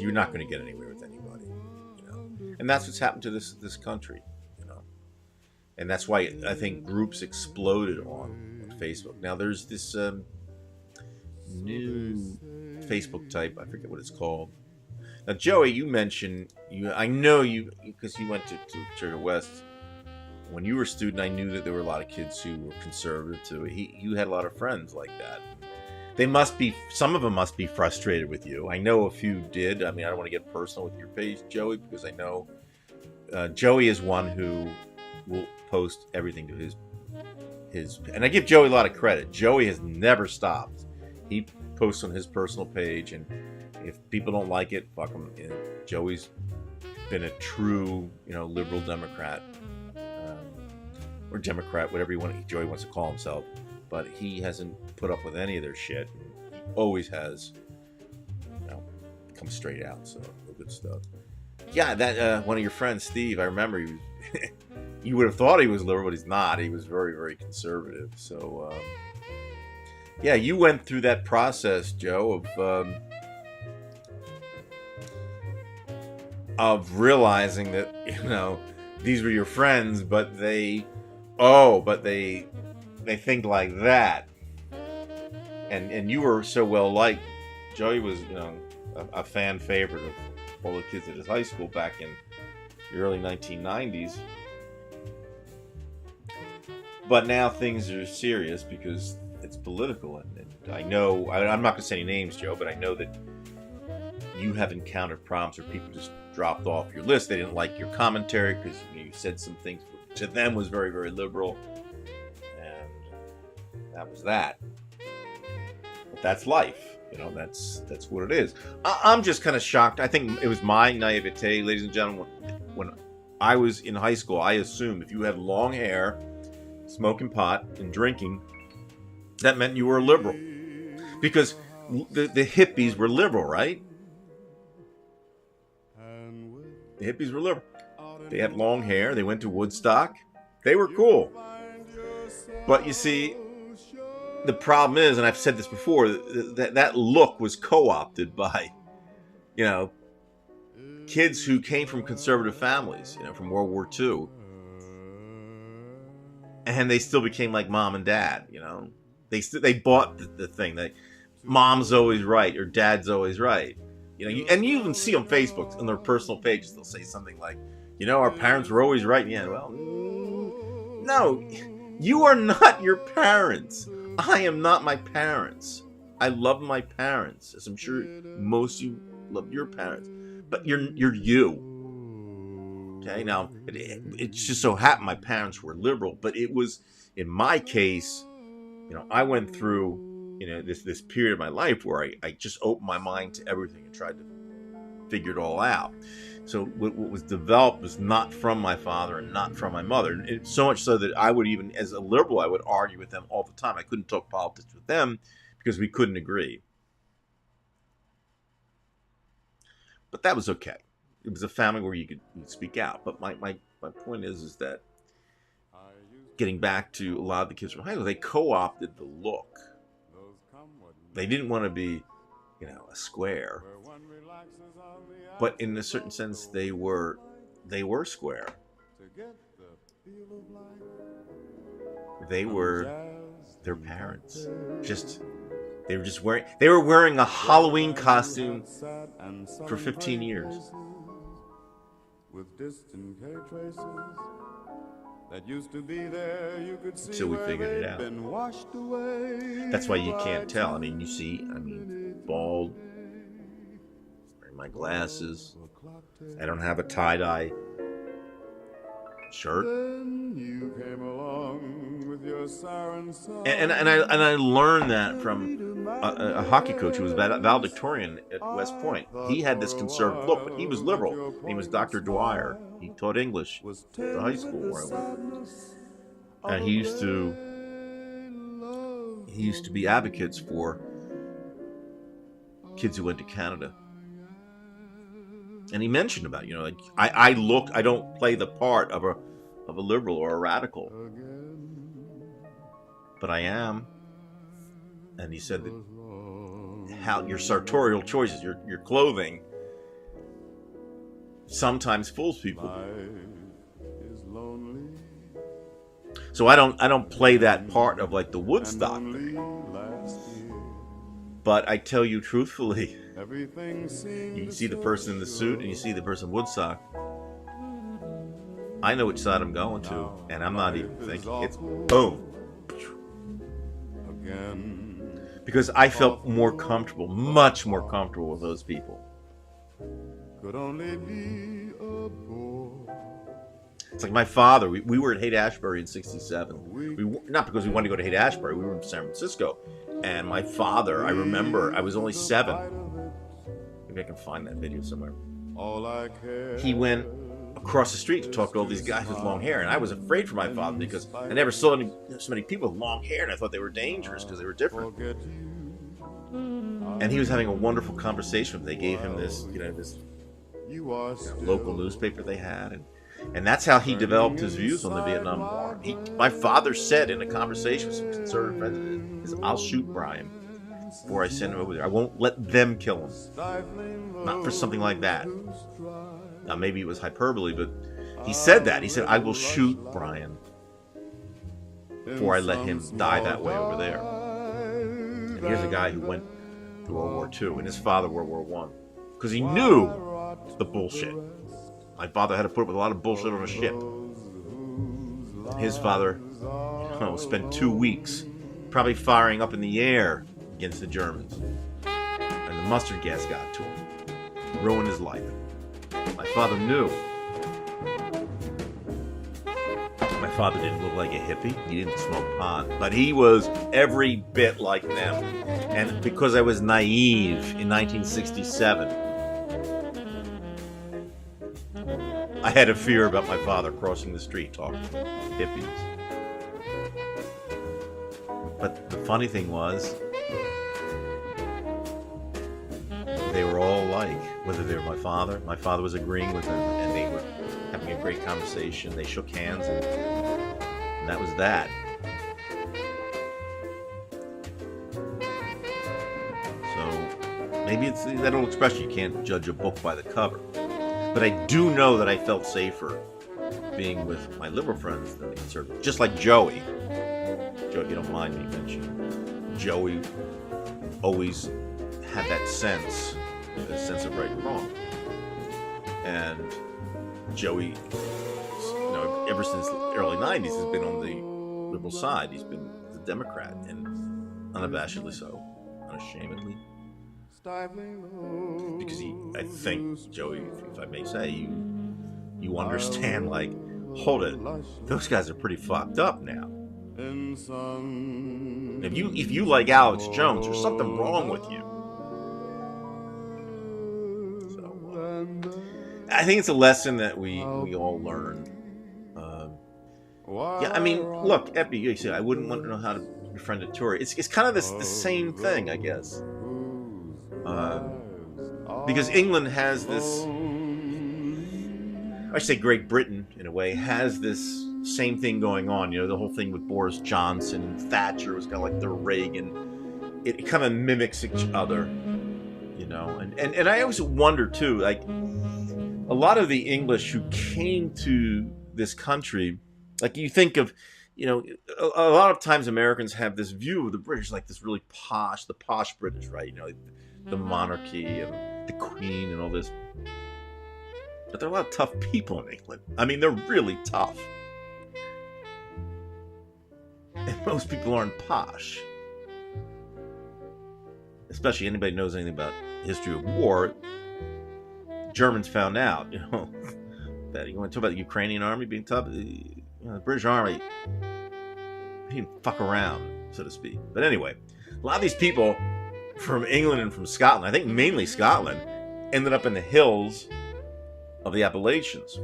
you're not going to get anywhere with anybody, you know. And that's what's happened to this country, you know. And that's why I think groups exploded on Facebook. Now there's this new Facebook type, I forget what it's called. Now, Joey, you mentioned I know you because you went to Church of West. When you were a student, I knew that there were a lot of kids who were conservative too. You had a lot of friends like that. Some of them must be frustrated with you. I know a few did. I mean, I don't want to get personal with your page, Joey, because I know Joey is one who will post everything to his. And I give Joey a lot of credit. Joey has never stopped. He posts on his personal page, and if people don't like it, fuck him. You know, Joey's been a true, liberal Democrat, or Democrat, whatever Joey wants to call himself. But he hasn't put up with any of their shit. He always has, come straight out. So good stuff. Yeah, that one of your friends, Steve. I remember you would have thought he was liberal, but he's not. He was very, very conservative. So yeah, you went through that process, Joe, of realizing that these were your friends, but they think like that, and you were so well liked. Joey was a fan favorite of all the kids at his high school back in the early 1990s. But now things are serious because it's political, and I know I'm not going to say any names, Joe, but I know that you have encountered problems where people just dropped off your list. They didn't like your commentary because you said some things to them was very, very liberal. That was that. But that's life. That's what it is. I'm just kind of shocked. I think it was my naivete, ladies and gentlemen. When I was in high school, I assumed if you had long hair, smoking pot, and drinking, that meant you were a liberal. Because the hippies were liberal, right? The hippies were liberal. They had long hair. They went to Woodstock. They were cool. But you see, the problem is, and I've said this before, that look was co-opted by, kids who came from conservative families, from World War II. And they still became like mom and dad, They bought the thing that mom's always right or dad's always right. And you even see on Facebook, on their personal pages, they'll say something like, our parents were always right. Yeah, well, no, you are not your parents. I am not my parents. I love my parents, as I'm sure most of you love your parents. But you're you. Okay, now, it just so happened my parents were liberal, but it was, in my case, I went through, this period of my life where I just opened my mind to everything and tried to figure it all out. So what was developed was not from my father and not from my mother. And it's so much so that I would even, as a liberal, I would argue with them all the time. I couldn't talk politics with them because we couldn't agree. But that was okay. It was a family where you could speak out. But my point is that getting back to a lot of the kids from high school, they co-opted the look. They didn't want to be, a square. But in a certain sense, they were square. They were their parents. They were wearing a Halloween costume for 15 years. Until we figured it out. That's why you can't tell. I mean, bald, wearing my glasses. I don't have a tie-dye shirt. And I learned that from a hockey coach who was valedictorian at West Point. He had this conservative look, but he was liberal. He was Dr. Dwyer. He taught English at the high school where I went. And he used to he used to be advocates for kids who went to Canada. And he mentioned about, like, I don't play the part of a liberal or a radical, but I am. And he said that how your sartorial choices, your clothing, sometimes fools people. So I don't play that part of like the Woodstock thing. But I tell you truthfully, you see the person in the suit and you see the person in Woodstock. I know which side I'm going to, and I'm not even thinking. It's boom. Because I felt more comfortable, much more comfortable with those people. It's like my father. We were at Haight-Ashbury in '67. Not because we wanted to go to Haight-Ashbury. We were in San Francisco. And my father, I remember, I was only 7. Maybe I can find that video somewhere. He went across the street to talk to all these guys with long hair. And I was afraid for my father because I never saw so many people with long hair. And I thought they were dangerous because they were different. And he was having a wonderful conversation. They gave him this, local newspaper they had. And that's how he developed his views on the Vietnam War. My father said in a conversation with some conservative friends, I'll shoot Brian before I send him over there. I won't let them kill him. Not for something like that. Now, maybe it was hyperbole, but he said that. He said, I will shoot Brian before I let him die that way over there. And here's a guy who went to World War II, and his father World War I. Because he knew the bullshit. My father had to put up with a lot of bullshit on a ship. His father, spent 2 weeks probably firing up in the air against the Germans. And the mustard gas got to him. Ruined his life. My father knew. My father didn't look like a hippie. He didn't smoke pot. But he was every bit like them. And because I was naive in 1967, I had a fear about my father crossing the street talking to hippies. But the funny thing was, they were all alike, whether they were my father was agreeing with them, and they were having a great conversation. They shook hands, and that was that. So, maybe it's that old expression, you can't judge a book by the cover. But I do know that I felt safer being with my liberal friends than the conservative. Just like Joey. Joey, if you don't mind me mentioning, Joey always had that sense of right and wrong. And Joey, ever since the early 90s, has been on the liberal side. He's been the Democrat, and unabashedly so, unashamedly. Because I think, Joey, if I may say, you understand, like, hold it, those guys are pretty fucked up now. If you like Alex Jones, there's something wrong with you. So, I think it's a lesson that we all learn. Look, Epi, you say I wouldn't want to know how to befriend a Tory. It's kind of the same thing, I guess. Because England has this, I should say Great Britain, in a way, has this same thing going on. The whole thing with Boris Johnson and Thatcher was kind of like the Reagan. It kind of mimics each other, And I always wonder, too, like, a lot of the English who came to this country, like, you think of, a lot of times Americans have this view of the British like this really posh, the posh British, right? The monarchy and the Queen and all this. But there are a lot of tough people in England. I mean, they're really tough. And most people aren't posh. Especially anybody who knows anything about the history of war. Germans found out, that you want to talk about the Ukrainian army being tough. The British army didn't fuck around, so to speak. But anyway, a lot of these people from England and from Scotland, I think mainly Scotland, ended up in the hills of the Appalachians.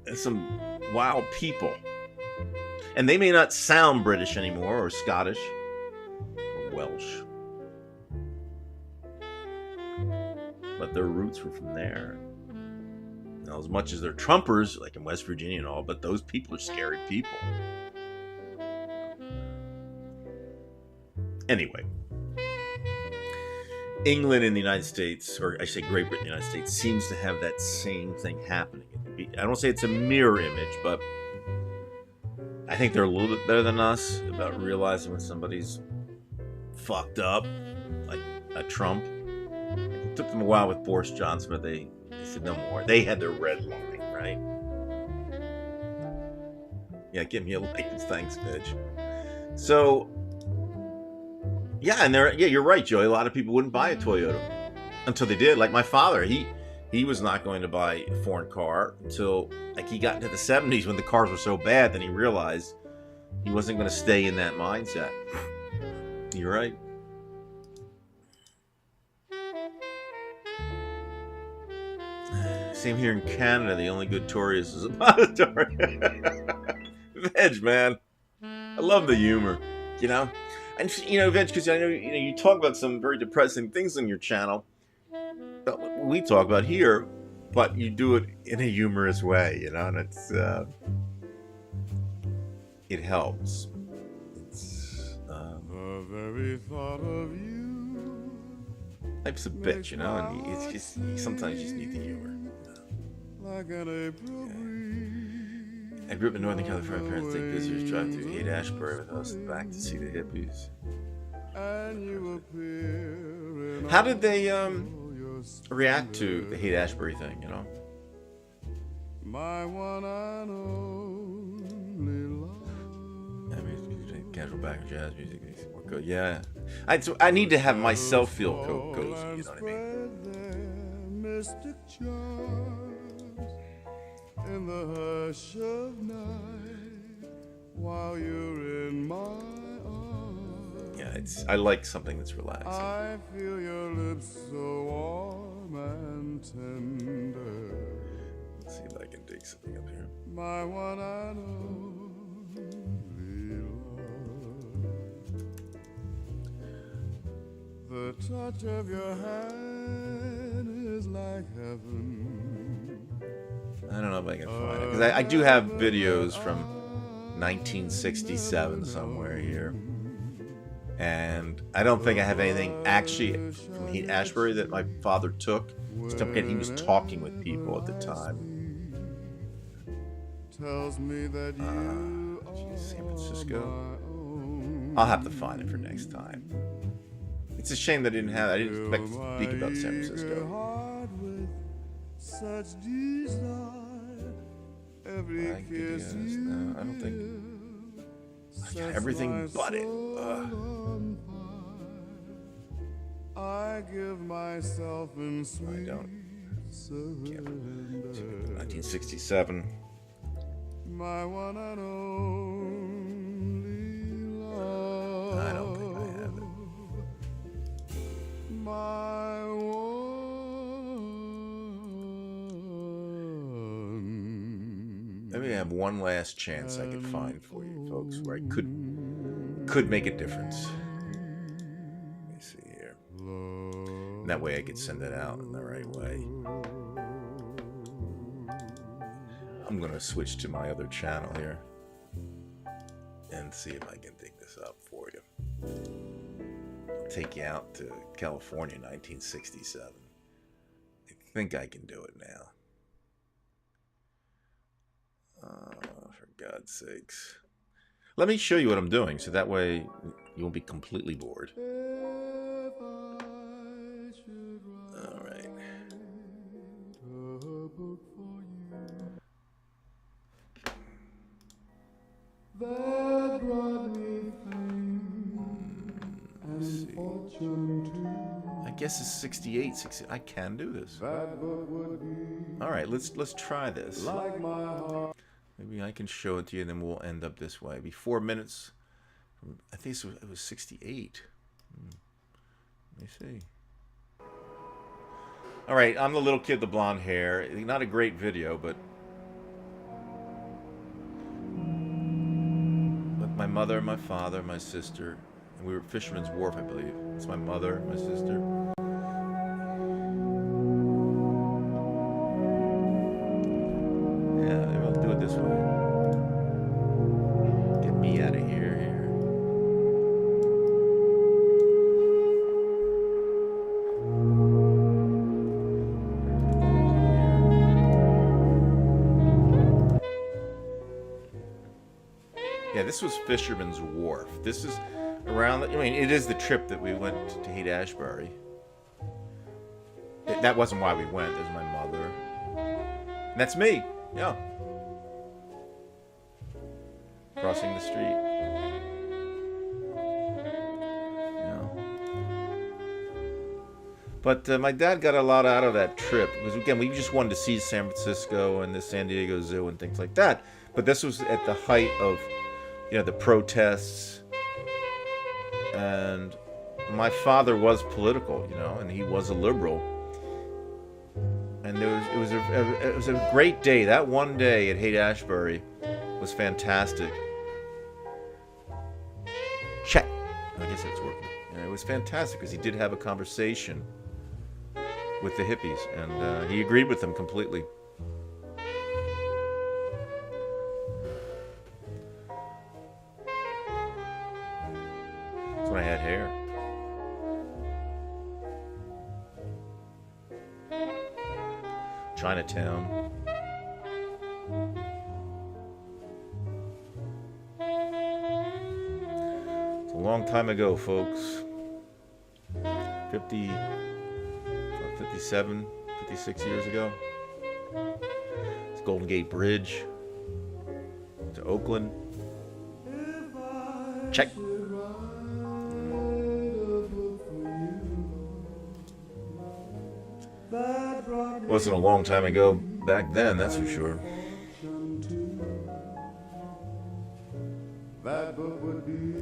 And some wild people. And they may not sound British anymore or Scottish, Welsh. But their roots were from there. Now, as much as they're Trumpers, like in West Virginia and all, but those people are scary people. Anyway, England and the United States, or I say Great Britain and the United States, seems to have that same thing happening. I don't say it's a mirror image, but I think they're a little bit better than us about realizing when somebody's fucked up, like a Trump. It took them a while with Boris Johnson, but they said no more. They had their red line, right? Yeah, give me a like. Thanks, bitch. So, yeah, and you're right, Joey. A lot of people wouldn't buy a Toyota until they did. Like my father, he was not going to buy a foreign car until like he got into the 70s when the cars were so bad. Then he realized he wasn't going to stay in that mindset. You're right. Same here in Canada. The only good Taurus is a Tory. Veg, man. I love the humor, you know. And Veg, because I know you talk about some very depressing things on your channel. That we talk about here, but you do it in a humorous way, and it's it helps. It's the very thought of you. Life's a bitch, and it's just sometimes you just need the humor. Like an April breeze. I grew up in Northern California. My parents take visitors drive through Haight-Ashbury with us back to see the hippies. And you appear in How did they react to the Haight-Ashbury thing? my one and only love. I mean, casual background jazz music. We're good. Yeah, I need to have myself feel cozy. You know what I mean? Their mystic charms in the hush of night while you're in my arms. Yeah, I like something that's relaxing. I feel your lips so warm and tender. Let's see if I can dig something up here. My one and only love. The touch of your hand is like heaven. I don't know if I can find it because I do have videos from 1967 somewhere here, and I don't think I have anything actually from Haight-Ashbury that my father took. Just don't forget he was talking with people at the time. Tells me that you San are Francisco. my own. I'll have to find it for next time. It's a shame that I didn't have it. I didn't expect to speak about San Francisco. Heart with such desire. Every I kiss guess, you no, I don't think. I got everything but it. Ugh. I give myself in sweet don't. surrender. 1967. My one and only love. I don't think I have it. My one. Maybe I have one last chance I could find for you folks where I could make a difference. Let me see here. And that way I could send it out in the right way. I'm going to switch to my other channel here and see if I can dig this up for you. I'll take you out to California, 1967. I think I can do it now. For God's sakes. Let me show you what I'm doing, so that way you won't be completely bored. Alright. That brought me fame and fortune too. I guess it's 68, 60. I can do this. That book would be Alright, let's try this. like my heart. Maybe I can show it to you, and then we'll end up this way. It'll be 4 minutes. I think it was 68. Let me see. Alright, I'm the little kid, the blonde hair. Not a great video, but my mother, my father, my sister, And we were at Fisherman's Wharf, I believe. It's my mother, my sister. Yeah, maybe I'll do it this way. Get me out of here. Yeah, this was Fisherman's Wharf. This is around, I mean, it is the trip that we went to Haight-Ashbury. That wasn't why we went. There's my mother. And that's me. Yeah. Crossing the street. Yeah. But my dad got a lot out of that trip. Because, again, we just wanted to see San Francisco and the San Diego Zoo and things like that. But this was at the height of, the protests. And my father was political, and he was a liberal. And it was a great day. That one day at Haight-Ashbury was fantastic. Check. I guess it's working. And it was fantastic because he did have a conversation with the hippies, and he agreed with them completely. That's when I had hair. Chinatown. It's a long time ago, folks. 57, 56 years ago. It's Golden Gate Bridge to Oakland. Check. Wasn't a long time ago back then, that's for sure. That book would be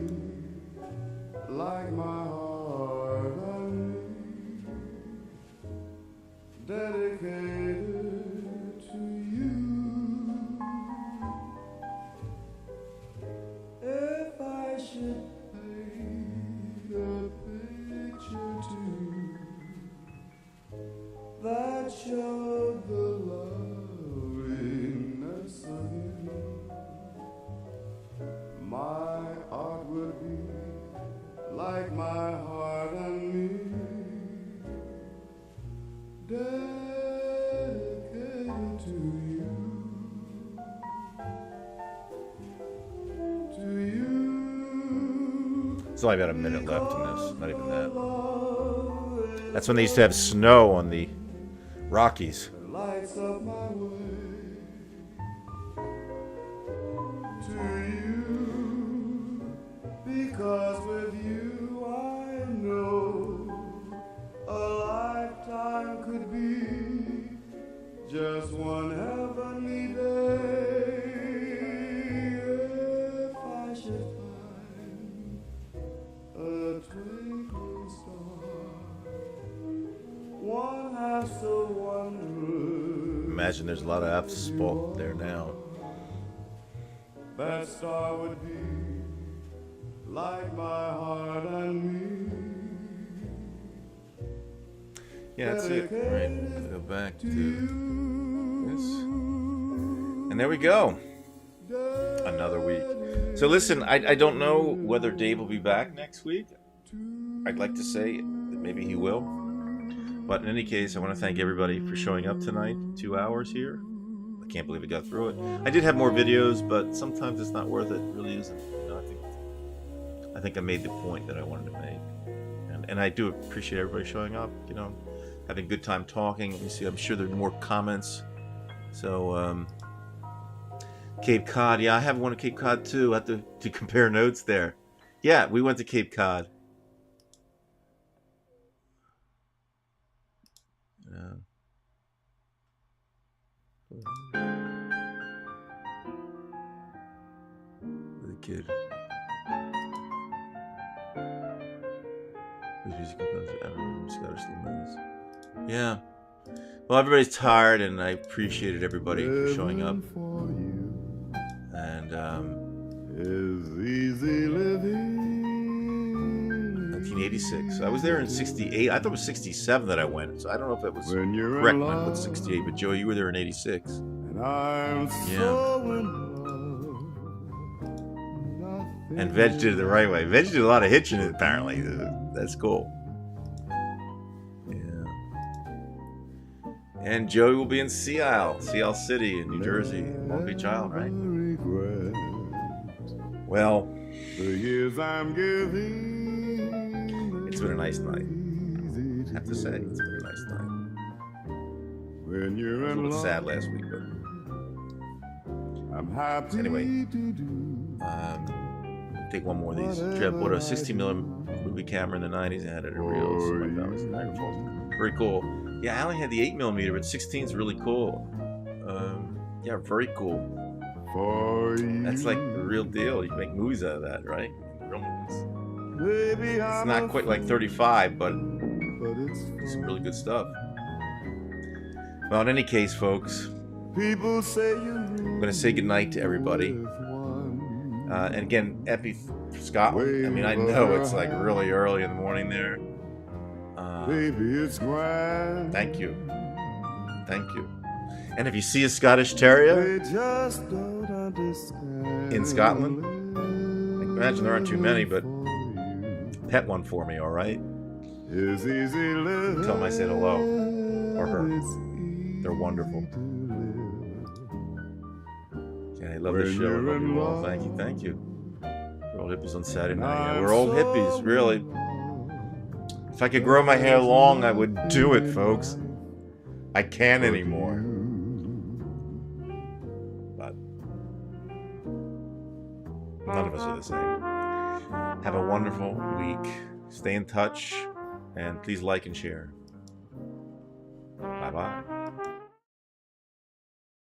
like my heart and me, dedicated to you. If I should paint a picture too that showed the loveliness of you, my art would be like my heart and me, dedicated to you, to you. There's only about a minute left in this, not even that. That's when they used to have snow on the Rockies. Lights up my way to you, because with you I know a lifetime could be just one heavenly day. If I should find a twinkling star, one half so wondrous. Imagine there's a lot of asphalt there now. That star would be like my heart and me. Yeah, that's it. All right, I'll go back to this. And there we go. Another week. So listen, I don't know whether Dave will be back next week. I'd like to say that maybe he will. But in any case, I want to thank everybody for showing up tonight. 2 hours here. I can't believe I got through it. I did have more videos, but sometimes it's not worth it. It really isn't. I think I made the point that I wanted to make. And I do appreciate everybody showing up, having a good time talking. Let me see, I'm sure there are more comments. So, Cape Cod. Yeah, I have one at Cape Cod too. I have to compare notes there. Yeah, we went to Cape Cod. The kid. Yeah. Well, everybody's tired, and I appreciated everybody for showing up. And Is easy living. 1986. I was there in 68. I thought it was 67 that I went. So I don't know if it was When you're correct in when I put love, 68. But Joe, you were there in 86. and I'm so in love. Nothing And Veg did it the right way. Veg did a lot of hitching it, apparently. That's cool. Yeah. And Joey will be in Sea City in New Jersey. Long Beach Island, right? regret Well, the years I'm giving. it's been a nice night. I have to say, it's been a nice night. When It you're was a in little love, sad last week, but I'm happy Anyway. to do. take one more of these. Trev bought a 16mm movie camera in the 90s and had it in reels. My family's microphone. Very cool. Yeah, I only had the 8mm, but 16 is really cool. Yeah, very cool. For you, That's like the real deal. You can make movies out of that, right? Real movies. baby, It's I'm not quite like 35, but but it's some really good stuff. Well, in any case, folks, people say you I'm going to say goodnight to everybody. And again, Effie Scotland. I mean, I know it's like really early in the morning there. Baby, it's grand. Thank you. Thank you. And if you see a Scottish Terrier They just don't understand. in Scotland, I can imagine there aren't too many, but pet one for me, all right? It's easy living. Tell them I said hello. Or her. They're wonderful. And I love the show. I love you all. Thank you. Thank you. We're old hippies on Saturday night. Yeah, we're old hippies, really. If I could grow my hair long, I would do it, folks. I can't anymore. But none of us are the same. Have a wonderful week. Stay in touch. And please like and share. Bye-bye.